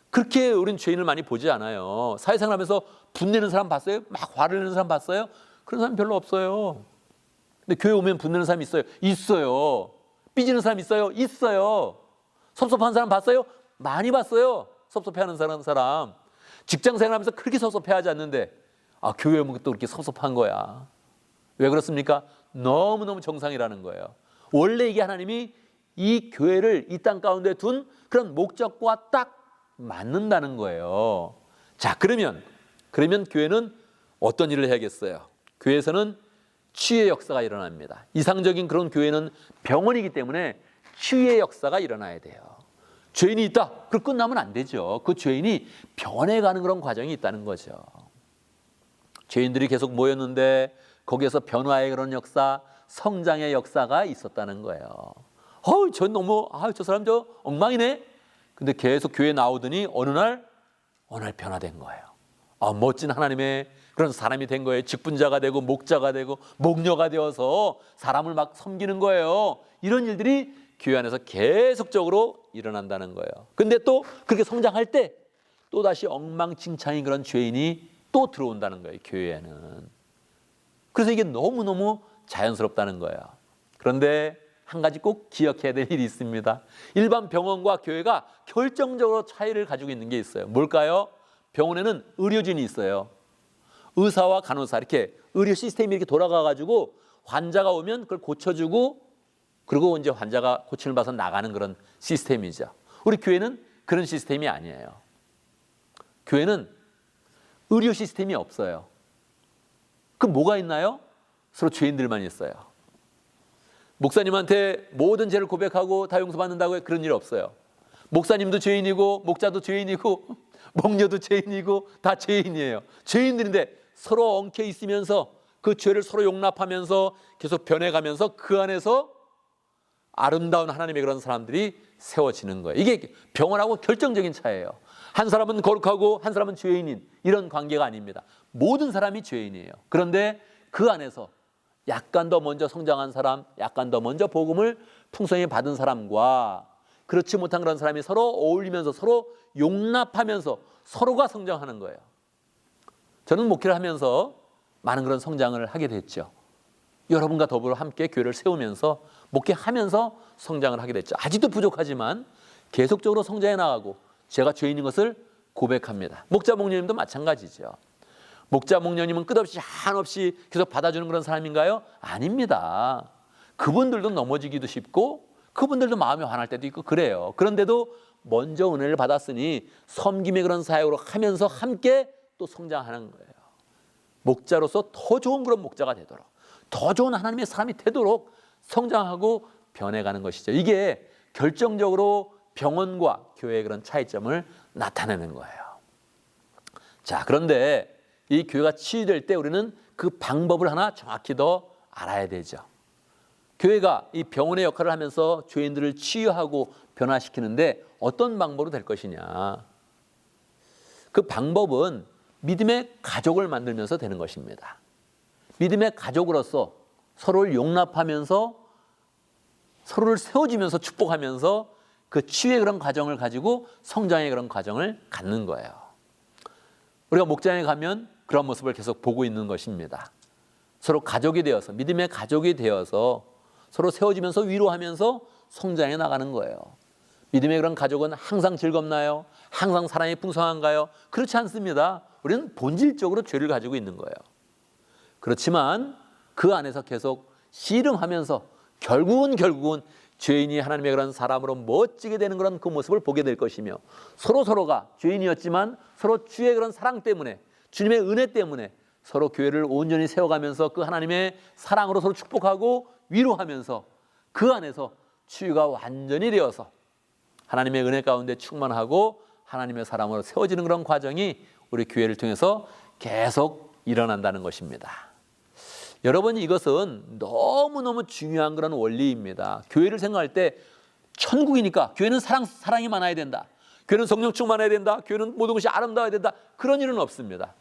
그렇게 우린 죄인을 많이 보지 않아요. 사회생활하면서 분내는 사람 봤어요? 막 화를 내는 사람 봤어요? 그런 사람 별로 없어요. 근데 교회 오면 분내는 사람 있어요? 있어요. 삐지는 사람 있어요? 있어요. 섭섭한 사람 봤어요? 많이 봤어요. 섭섭해하는 사람. 직장 생활하면서 그렇게 섭섭해하지 않는데 교회 오면 또 그렇게 섭섭한 거야. 왜 그렇습니까? 너무너무 정상이라는 거예요. 원래 이게 하나님이 이 교회를 이 땅 가운데 둔 그런 목적과 딱 맞는다는 거예요. 자, 그러면 교회는 어떤 일을 해야겠어요? 교회에서는 치유의 역사가 일어납니다. 이상적인 그런 교회는 병원이기 때문에 치유의 역사가 일어나야 돼요. 죄인이 있다. 그럼 끝나면 안 되죠. 그 죄인이 변해 가는 그런 과정이 있다는 거죠. 죄인들이 계속 모였는데 거기에서 변화의 그런 역사, 성장의 역사가 있었다는 거예요. 저 사람 저 엉망이네. 근데 계속 교회에 나오더니 어느 날 변화된 거예요. 멋진 하나님의 그런 사람이 된 거예요. 직분자가 되고 목자가 되고 목녀가 되어서 사람을 막 섬기는 거예요. 이런 일들이 교회 안에서 계속적으로 일어난다는 거예요. 근데 또 그렇게 성장할 때 또다시 엉망진창인 그런 죄인이 또 들어온다는 거예요. 교회에는. 그래서 이게 너무너무 자연스럽다는 거예요. 그런데 한 가지 꼭 기억해야 될 일이 있습니다. 일반 병원과 교회가 결정적으로 차이를 가지고 있는 게 있어요. 뭘까요? 병원에는 의료진이 있어요. 의사와 간호사 이렇게 의료 시스템이 이렇게 돌아가가지고 환자가 오면 그걸 고쳐주고 그리고 이제 환자가 고침을 받아서 나가는 그런 시스템이죠. 우리 교회는 그런 시스템이 아니에요. 교회는 의료 시스템이 없어요. 그럼 뭐가 있나요? 서로 죄인들만 있어요. 목사님한테 모든 죄를 고백하고 다 용서받는다고 그런 일 없어요. 목사님도 죄인이고 목자도 죄인이고 목녀도 죄인이고 다 죄인이에요. 죄인들인데 서로 엉켜 있으면서 그 죄를 서로 용납하면서 계속 변해가면서 그 안에서 아름다운 하나님의 그런 사람들이 세워지는 거예요. 이게 병원하고 결정적인 차이예요. 한 사람은 거룩하고 한 사람은 죄인인 이런 관계가 아닙니다. 모든 사람이 죄인이에요. 그런데 그 안에서 약간 더 먼저 성장한 사람, 약간 더 먼저 복음을 풍성히 받은 사람과 그렇지 못한 그런 사람이 서로 어울리면서 서로 용납하면서 서로가 성장하는 거예요. 저는 목회를 하면서 많은 그런 성장을 하게 됐죠. 여러분과 더불어 함께 교회를 세우면서 목회하면서 성장을 하게 됐죠. 아직도 부족하지만 계속적으로 성장해 나가고 제가 죄인인 것을 고백합니다. 목자 목녀님도 마찬가지죠. 목자 목녀님은 끝없이 한없이 계속 받아주는 그런 사람인가요? 아닙니다. 그분들도 넘어지기도 쉽고 그분들도 마음이 화날 때도 있고 그래요. 그런데도 먼저 은혜를 받았으니 섬김의 그런 사역으로 하면서 함께 또 성장하는 거예요. 목자로서 더 좋은 그런 목자가 되도록 더 좋은 하나님의 사람이 되도록 성장하고 변해가는 것이죠. 이게 결정적으로 병원과 교회의 그런 차이점을 나타내는 거예요. 자, 그런데 이 교회가 치유될 때 우리는 그 방법을 하나 정확히 더 알아야 되죠. 교회가 이 병원의 역할을 하면서 죄인들을 치유하고 변화시키는데 어떤 방법으로 될 것이냐. 그 방법은 믿음의 가족을 만들면서 되는 것입니다. 믿음의 가족으로서 서로를 용납하면서 서로를 세워주면서 축복하면서 그 치유의 그런 과정을 가지고 성장의 그런 과정을 갖는 거예요. 우리가 목장에 가면 그런 모습을 계속 보고 있는 것입니다. 서로 가족이 되어서 믿음의 가족이 되어서 서로 세워지면서 위로하면서 성장해 나가는 거예요. 믿음의 그런 가족은 항상 즐겁나요? 항상 사랑이 풍성한가요? 그렇지 않습니다. 우리는 본질적으로 죄를 가지고 있는 거예요. 그렇지만 그 안에서 계속 씨름하면서 결국은 죄인이 하나님의 그런 사람으로 멋지게 되는 그런 그 모습을 보게 될 것이며 서로가 죄인이었지만 서로 주의 그런 사랑 때문에 주님의 은혜 때문에 서로 교회를 온전히 세워가면서 그 하나님의 사랑으로 서로 축복하고 위로하면서 그 안에서 치유가 완전히 되어서 하나님의 은혜 가운데 충만하고 하나님의 사람으로 세워지는 그런 과정이 우리 교회를 통해서 계속 일어난다는 것입니다. 여러분, 이것은 너무너무 중요한 그런 원리입니다. 교회를 생각할 때 천국이니까 교회는 사랑이 많아야 된다. 교회는 성령 충만해야 된다. 교회는 모든 것이 아름다워야 된다. 그런 일은 없습니다.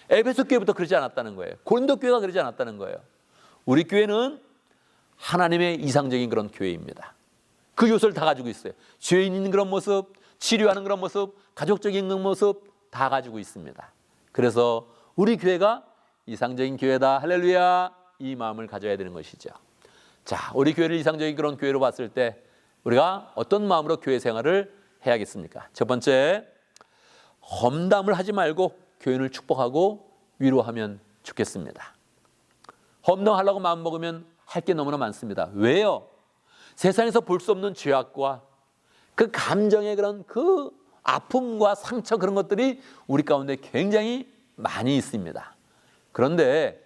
에베소 교회부터 그러지 않았다는 거예요. 고린도 교회가 그러지 않았다는 거예요. 우리 교회는 하나님의 이상적인 그런 교회입니다. 그 요소를 다 가지고 있어요. 죄인 있는 그런 모습, 치료하는 그런 모습, 가족적인 그런 모습 다 가지고 있습니다. 그래서 우리 교회가 이상적인 교회다. 할렐루야. 이 마음을 가져야 되는 것이죠. 자, 우리 교회를 이상적인 그런 교회로 봤을 때 우리가 어떤 마음으로 교회 생활을 해야겠습니까? 첫 번째, 험담을 하지 말고 교인을 축복하고 위로하면 좋겠습니다. 험담하려고 마음먹으면 할 게 너무나 많습니다. 왜요? 세상에서 볼 수 없는 죄악과 그 감정의 그런 그 아픔과 상처 그런 것들이 우리 가운데 굉장히 많이 있습니다. 그런데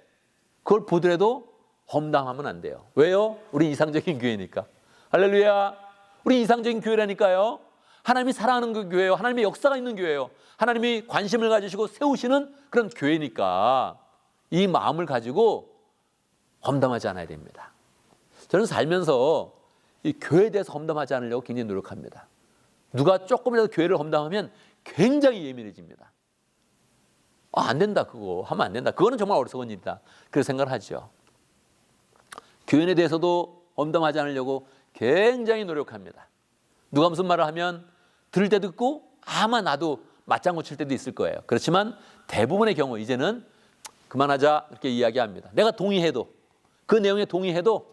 그걸 보더라도 험담하면 안 돼요. 왜요? 우리 이상적인 교회니까. 할렐루야. 우리 이상적인 교회라니까요. 하나님이 사랑하는 그 교회예요. 하나님의 역사가 있는 교회예요. 하나님이 관심을 가지시고 세우시는 그런 교회니까 이 마음을 가지고 험담하지 않아야 됩니다. 저는 살면서 이 교회에 대해서 험담하지 않으려고 굉장히 노력합니다. 누가 조금이라도 교회를 험담하면 굉장히 예민해집니다. 안 된다, 그거 하면 안 된다. 그거는 정말 어리석은 일이다. 그렇게 생각을 하죠. 교인에 대해서도 험담하지 않으려고 굉장히 노력합니다. 누가 무슨 말을 하면 들을 때도 있고 아마 나도 맞장구 칠 때도 있을 거예요. 그렇지만 대부분의 경우 이제는 그만하자 이렇게 이야기합니다. 내가 동의해도 그 내용에 동의해도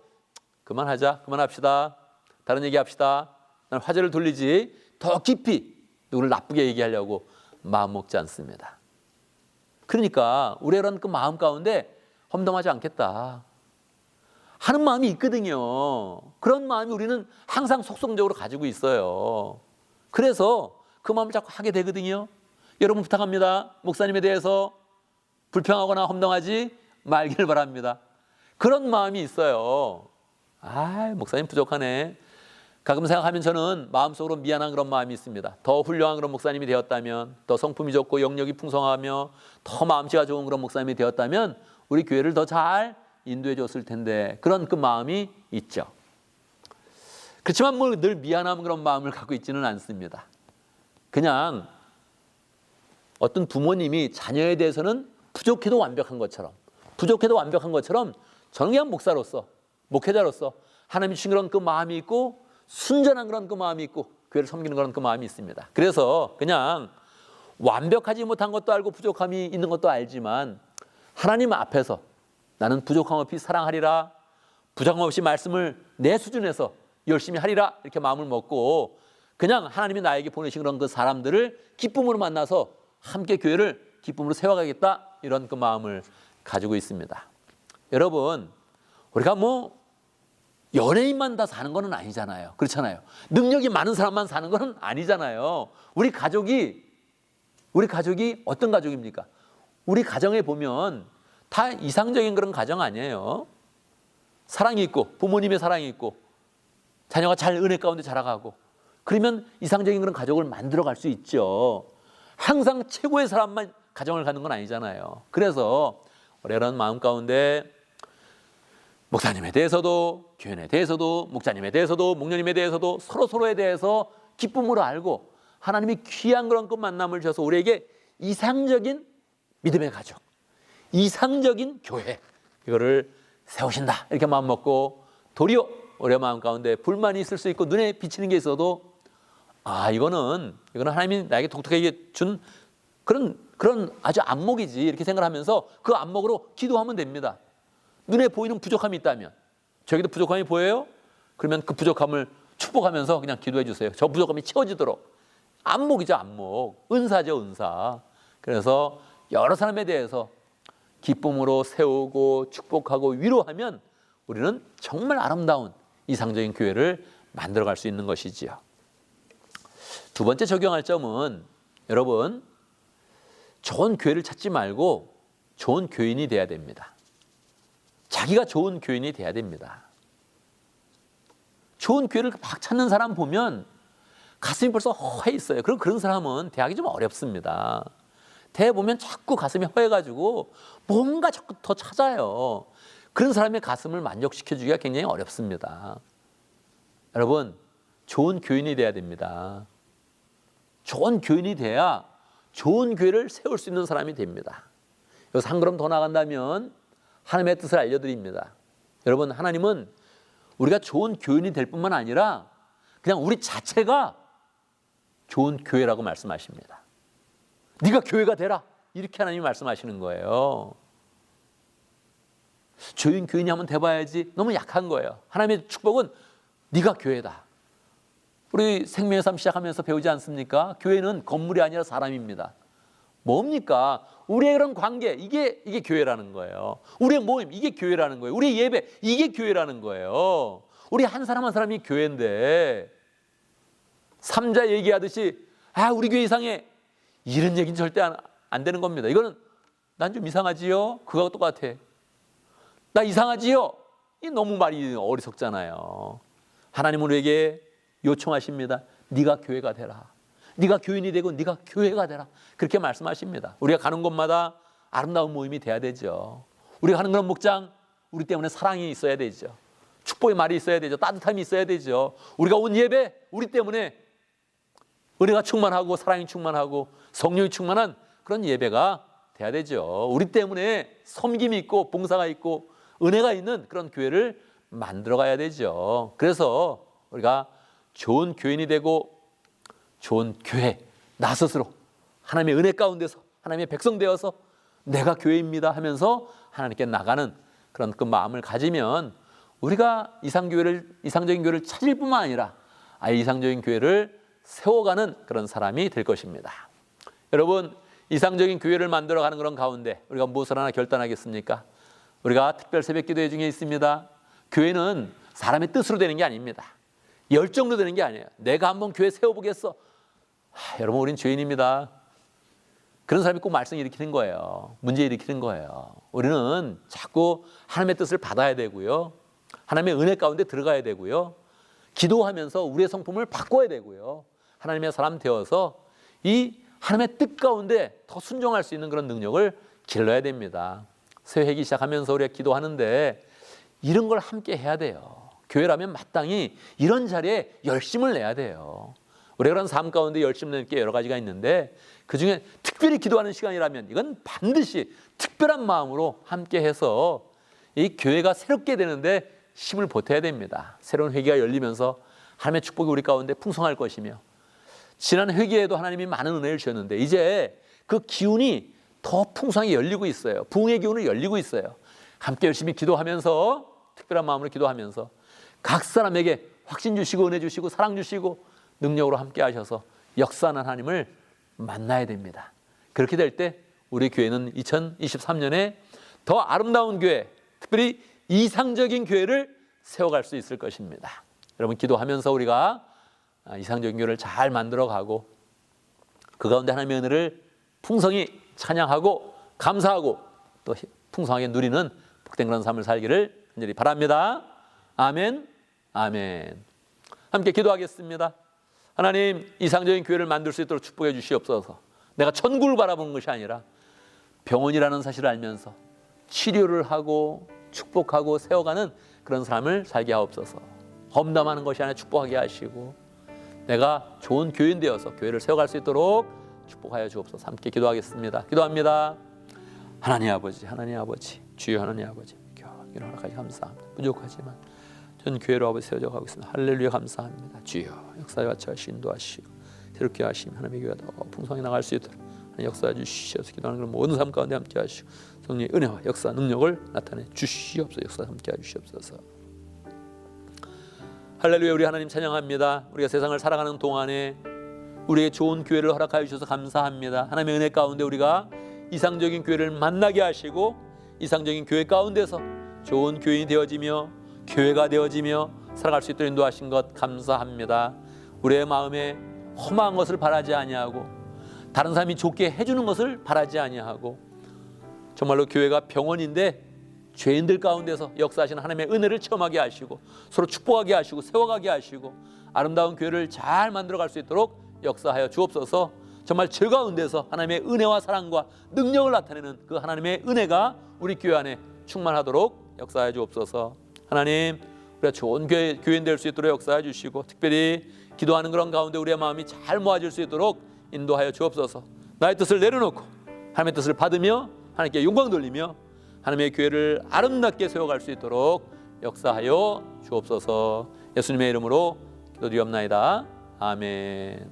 그만하자, 그만합시다. 다른 얘기합시다. 난 화제를 돌리지 더 깊이 누구를 나쁘게 얘기하려고 마음 먹지 않습니다. 그러니까 우리라는 그 마음 가운데 험담하지 않겠다 하는 마음이 있거든요. 그런 마음이 우리는 항상 속성적으로 가지고 있어요. 그래서 그 마음을 자꾸 하게 되거든요. 여러분 부탁합니다. 목사님에 대해서 불평하거나 험담하지 말길 바랍니다. 그런 마음이 있어요. 목사님 부족하네. 가끔 생각하면 저는 마음속으로 미안한 그런 마음이 있습니다. 더 훌륭한 그런 목사님이 되었다면, 더 성품이 좋고 영역이 풍성하며 더 마음씨가 좋은 그런 목사님이 되었다면 우리 교회를 더 잘 인도해 줬을 텐데, 그런 그 마음이 있죠. 그렇지만 뭐 늘 미안한 그런 마음을 갖고 있지는 않습니다. 그냥 어떤 부모님이 자녀에 대해서는 부족해도 완벽한 것처럼 저는 그냥 목사로서, 목회자로서 하나님이 주신 그런 그 마음이 있고 순전한 그런 그 마음이 있고 교회를 섬기는 그런 그 마음이 있습니다. 그래서 그냥 완벽하지 못한 것도 알고 부족함이 있는 것도 알지만 하나님 앞에서 나는 부족함 없이 사랑하리라, 부족함 없이 말씀을 내 수준에서 열심히 하리라, 이렇게 마음을 먹고 그냥 하나님이 나에게 보내신 그런 그 사람들을 기쁨으로 만나서 함께 교회를 기쁨으로 세워가겠다, 이런 그 마음을 가지고 있습니다. 여러분, 우리가 뭐 연예인만 다 사는 건 아니잖아요. 그렇잖아요. 능력이 많은 사람만 사는 건 아니잖아요. 우리 가족이 어떤 가족입니까? 우리 가정에 보면 다 이상적인 그런 가정 아니에요. 사랑이 있고 부모님의 사랑이 있고 자녀가 잘 은혜 가운데 자라가고 그러면 이상적인 그런 가족을 만들어갈 수 있죠. 항상 최고의 사람만 가정을 갖는 건 아니잖아요. 그래서 우리는 마음 가운데 목사님에 대해서도, 교인에 대해서도, 목자님에 대해서도, 목녀님에 대해서도 서로에 대해서 기쁨으로 알고 하나님이 귀한 그런 그 만남을 주셔서 우리에게 이상적인 믿음의 가족, 이상적인 교회, 이거를 세우신다, 이렇게 마음 먹고 도리어 우리의 마음 가운데 불만이 있을 수 있고 눈에 비치는 게 있어도 이거는 하나님이 나에게 독특하게 준 그런 아주 안목이지, 이렇게 생각하면서 그 안목으로 기도하면 됩니다. 눈에 보이는 부족함이 있다면, 저에게도 부족함이 보여요? 그러면 그 부족함을 축복하면서 그냥 기도해 주세요. 저 부족함이 채워지도록. 안목이죠, 안목. 은사죠, 은사. 그래서 여러 사람에 대해서 기쁨으로 세우고 축복하고 위로하면 우리는 정말 아름다운 이상적인 교회를 만들어갈 수 있는 것이지요. 두 번째 적용할 점은, 여러분, 좋은 교회를 찾지 말고 좋은 교인이 돼야 됩니다. 자기가 좋은 교인이 돼야 됩니다. 좋은 교회를 막 찾는 사람 보면 가슴이 벌써 허해 있어요. 그런 사람은 대하기 좀 어렵습니다. 대해 보면 자꾸 가슴이 허해가지고 뭔가 자꾸 더 찾아요. 그런 사람의 가슴을 만족시켜주기가 굉장히 어렵습니다. 여러분, 좋은 교인이 돼야 됩니다. 좋은 교인이 돼야 좋은 교회를 세울 수 있는 사람이 됩니다. 여기서 한 걸음 더 나간다면 하나님의 뜻을 알려드립니다. 여러분, 하나님은 우리가 좋은 교인이 될 뿐만 아니라 그냥 우리 자체가 좋은 교회라고 말씀하십니다. 네가 교회가 되라, 이렇게 하나님이 말씀하시는 거예요. 좋은 교인이 한번 돼봐야지, 너무 약한 거예요. 하나님의 축복은 네가 교회다. 우리 생명의 삶 시작하면서 배우지 않습니까? 교회는 건물이 아니라 사람입니다. 뭡니까? 우리의 그런 관계, 이게 교회라는 거예요. 우리의 모임, 이게 교회라는 거예요. 우리의 예배, 이게 교회라는 거예요. 우리 한 사람 한 사람이 교회인데, 삼자 얘기하듯이 우리 교회 이상해, 이런 얘기는 절대 안 되는 겁니다. 이거는 난 좀 이상하지요? 그거하고 똑같아. 나 이상하지요? 이 너무 말이 어리석잖아요. 하나님은 우리에게 요청하십니다. 네가 교회가 되라. 네가 교인이 되고 네가 교회가 되라. 그렇게 말씀하십니다. 우리가 가는 곳마다 아름다운 모임이 돼야 되죠. 우리가 가는 그런 목장, 우리 때문에 사랑이 있어야 되죠. 축복의 말이 있어야 되죠. 따뜻함이 있어야 되죠. 우리가 온 예배, 우리 때문에 은혜가 충만하고 사랑이 충만하고 성령이 충만한 그런 예배가 돼야 되죠. 우리 때문에 섬김이 있고 봉사가 있고 은혜가 있는 그런 교회를 만들어 가야 되죠. 그래서 우리가 좋은 교인이 되고 좋은 교회, 나 스스로 하나님의 은혜 가운데서 하나님의 백성 되어서 내가 교회입니다 하면서 하나님께 나가는 그런 그 마음을 가지면 우리가 이상적인 교회를 찾을 뿐만 아니라 이상적인 교회를 세워가는 그런 사람이 될 것입니다. 여러분, 이상적인 교회를 만들어가는 그런 가운데 우리가 무엇을 하나 결단하겠습니까? 우리가 특별 새벽 기도회 중에 있습니다. 교회는 사람의 뜻으로 되는 게 아닙니다. 열정으로 되는 게 아니에요. 내가 한번 교회 세워보겠어. 여러분, 우린 죄인입니다. 그런 사람이 꼭 말썽 일으키는 거예요. 문제 일으키는 거예요. 우리는 자꾸 하나님의 뜻을 받아야 되고요. 하나님의 은혜 가운데 들어가야 되고요. 기도하면서 우리의 성품을 바꿔야 되고요. 하나님의 사람 되어서 이 하나님의 뜻 가운데 더 순종할 수 있는 그런 능력을 길러야 됩니다. 새해기 시작하면서 우리가 기도하는데 이런 걸 함께 해야 돼요. 교회라면 마땅히 이런 자리에 열심을 내야 돼요. 우리가 그런 삶 가운데 열심 낼 게 여러 가지가 있는데 그중에 특별히 기도하는 시간이라면 이건 반드시 특별한 마음으로 함께 해서 이 교회가 새롭게 되는데 힘을 보태야 됩니다. 새로운 회개가 열리면서 하나님의 축복이 우리 가운데 풍성할 것이며 지난 회개에도 하나님이 많은 은혜를 주셨는데 이제 그 기운이 더 풍성하게 열리고 있어요. 부흥의 기운이 열리고 있어요. 함께 열심히 기도하면서 특별한 마음으로 기도하면서 각 사람에게 확신 주시고 은혜 주시고 사랑 주시고 능력으로 함께 하셔서 역사하는 하나님을 만나야 됩니다. 그렇게 될 때 우리 교회는 2023년에 더 아름다운 교회, 특별히 이상적인 교회를 세워갈 수 있을 것입니다. 여러분, 기도하면서 우리가 이상적인 교회를 잘 만들어가고 그 가운데 하나님의 은혜를 풍성히 찬양하고 감사하고 또 풍성하게 누리는 복된 그런 삶을 살기를 간절히 바랍니다. 아멘, 아멘. 함께 기도하겠습니다. 하나님, 이상적인 교회를 만들 수 있도록 축복해 주시옵소서. 내가 천국을 바라보는 것이 아니라 병원이라는 사실을 알면서 치료를 하고 축복하고 세워가는 그런 삶을 살게 하옵소서. 험담하는 것이 아니라 축복하게 하시고 내가 좋은 교인 되어서 교회를 세워갈 수 있도록 축복하여 주옵소서. 함께 기도하겠습니다. 기도합니다. 하나님 아버지, 하나님 아버지, 주여 하나님 아버지, 교회를 허락하시 감사합니다. 부족하지만 전 교회로 아버지 세워져 가고 있습니다. 할렐루야, 감사합니다. 주여 역사에 같이 인도하시고 새롭게 하시면 하나님의 교회가 더 풍성히 나갈 수 있도록 하나님 역사해 주시옵소서. 기도하는 그런 모든 삶 가운데 함께 하시고 성령의 은혜와 역사 능력을 나타내 주시옵소서. 역사 함께 하시옵소서. 할렐루야. 우리 하나님 찬양합니다. 우리가 세상을 살아가는 동안에 우리에게 좋은 교회를 허락하여 주셔서 감사합니다. 하나님의 은혜 가운데 우리가 이상적인 교회를 만나게 하시고 이상적인 교회 가운데서 좋은 교인이 되어지며 교회가 되어지며 살아갈 수 있도록 인도하신 것 감사합니다. 우리의 마음에 험한 것을 바라지 아니하고 다른 사람이 좋게 해주는 것을 바라지 아니하고 정말로 교회가 병원인데 죄인들 가운데서 역사하시는 하나님의 은혜를 체험하게 하시고 서로 축복하게 하시고 세워가게 하시고 아름다운 교회를 잘 만들어갈 수 있도록 역사하여 주옵소서. 정말 죄 가운데서 하나님의 은혜와 사랑과 능력을 나타내는 그 하나님의 은혜가 우리 교회 안에 충만하도록 역사하여 주옵소서. 하나님, 우리가 좋은 교인 될 수 있도록 역사해 주시고 특별히 기도하는 그런 가운데 우리의 마음이 잘 모아질 수 있도록 인도하여 주옵소서. 나의 뜻을 내려놓고 하나님의 뜻을 받으며 하나님께 영광 돌리며 하나님의 교회를 아름답게 세워갈 수 있도록 역사하여 주옵소서. 예수님의 이름으로 기도드리옵나이다. 아멘.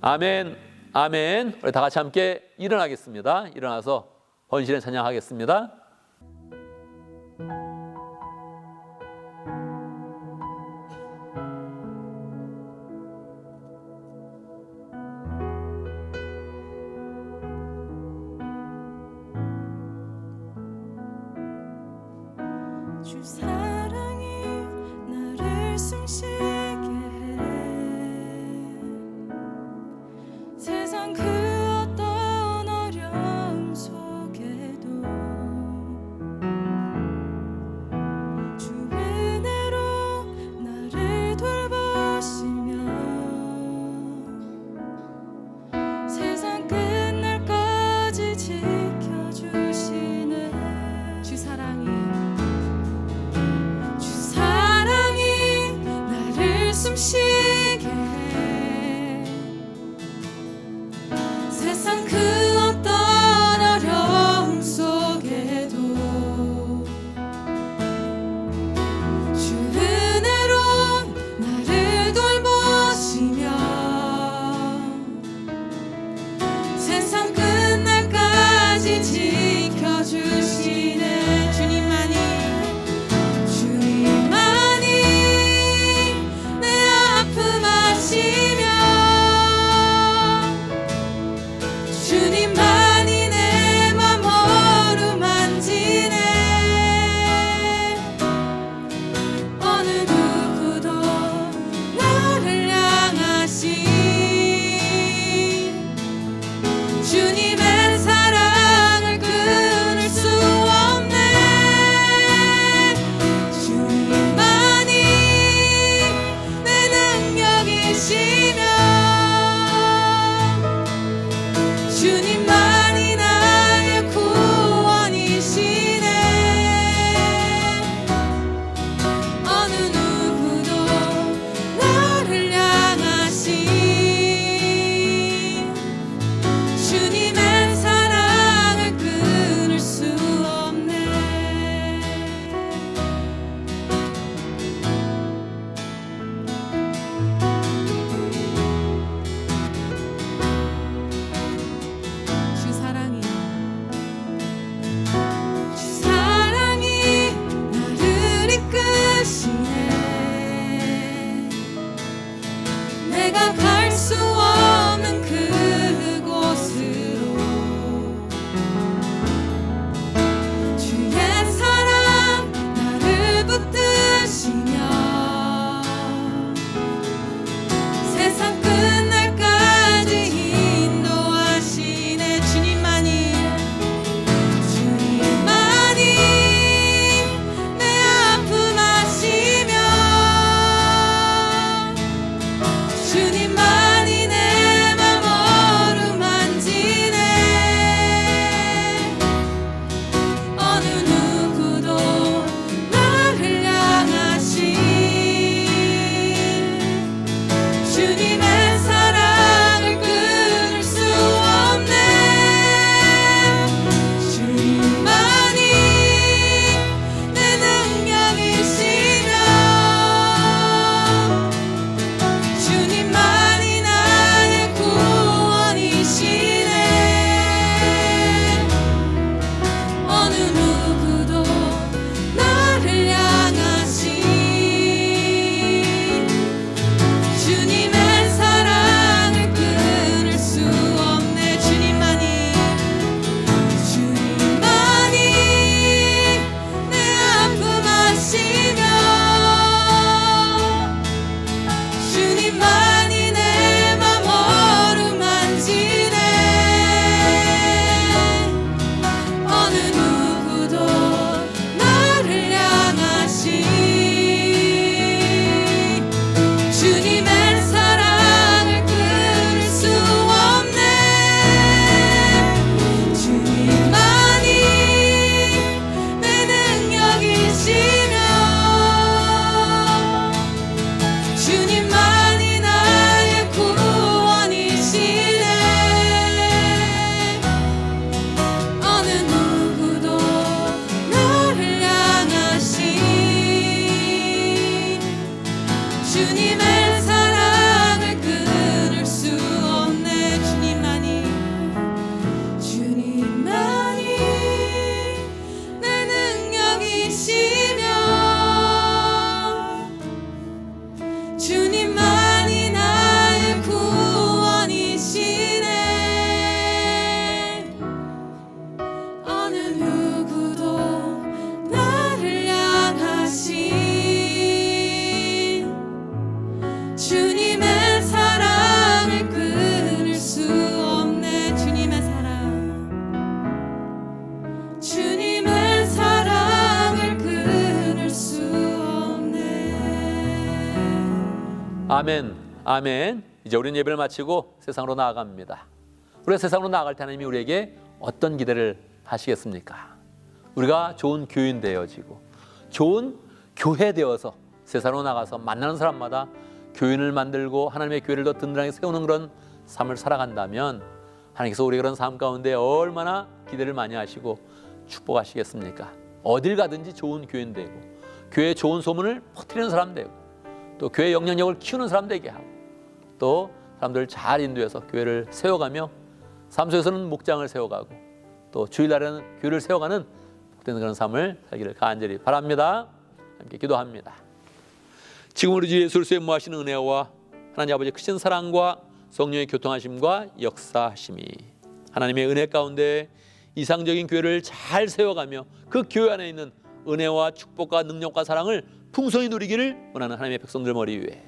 아멘. 아멘. 우리 다 같이 함께 일어나겠습니다. 일어나서 번신의 찬양하겠습니다. 주 사랑이 나를 숨쉬게 해 세상 그 어떤 어려움 속에도 주 은혜로 나를 돌보시며 세상 끝날까지 지켜주시네. 주 사랑이 숨쉬게 해 세상 그 어떤 어려움 속에도 주 은혜로 나를 돌보시며 세상 끝날까지 지켜주시네. 주님만이 아멘, 아멘. 이제 우리는 예배를 마치고 세상으로 나아갑니다. 우리가 세상으로 나아갈 때 하나님이 우리에게 어떤 기대를 하시겠습니까? 우리가 좋은 교인 되어지고 좋은 교회 되어서 세상으로 나가서 만나는 사람마다 교인을 만들고 하나님의 교회를 더 든든하게 세우는 그런 삶을 살아간다면 하나님께서 우리 그런 삶 가운데 얼마나 기대를 많이 하시고 축복하시겠습니까? 어딜 가든지 좋은 교인 되고 교회의 좋은 소문을 퍼뜨리는 사람 되고 또 교회 영향력을 키우는 사람 되게 하고 또 사람들을 잘 인도해서 교회를 세워가며 삶 속에서는 목장을 세워가고 또 주일날에는 교회를 세워가는 복된 그런 삶을 살기를 간절히 바랍니다. 함께 기도합니다. 지금 우리 주 예수 그리스도의 무하신 은혜와 하나님 아버지의 크신 사랑과 성령의 교통하심과 역사하심이 하나님의 은혜 가운데 이상적인 교회를 잘 세워가며 그 교회 안에 있는 은혜와 축복과 능력과 사랑을 풍성히 누리기를 원하는 하나님의 백성들 머리 위에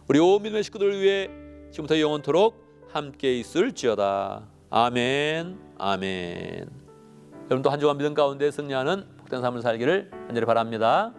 우리 온 믿음의 식구들 위해 지금부터 영원토록 함께 있을지어다. 아멘, 아멘. 여러분도 한 주간 믿음 가운데 승리하는 복된 삶을 살기를 간절히 바랍니다.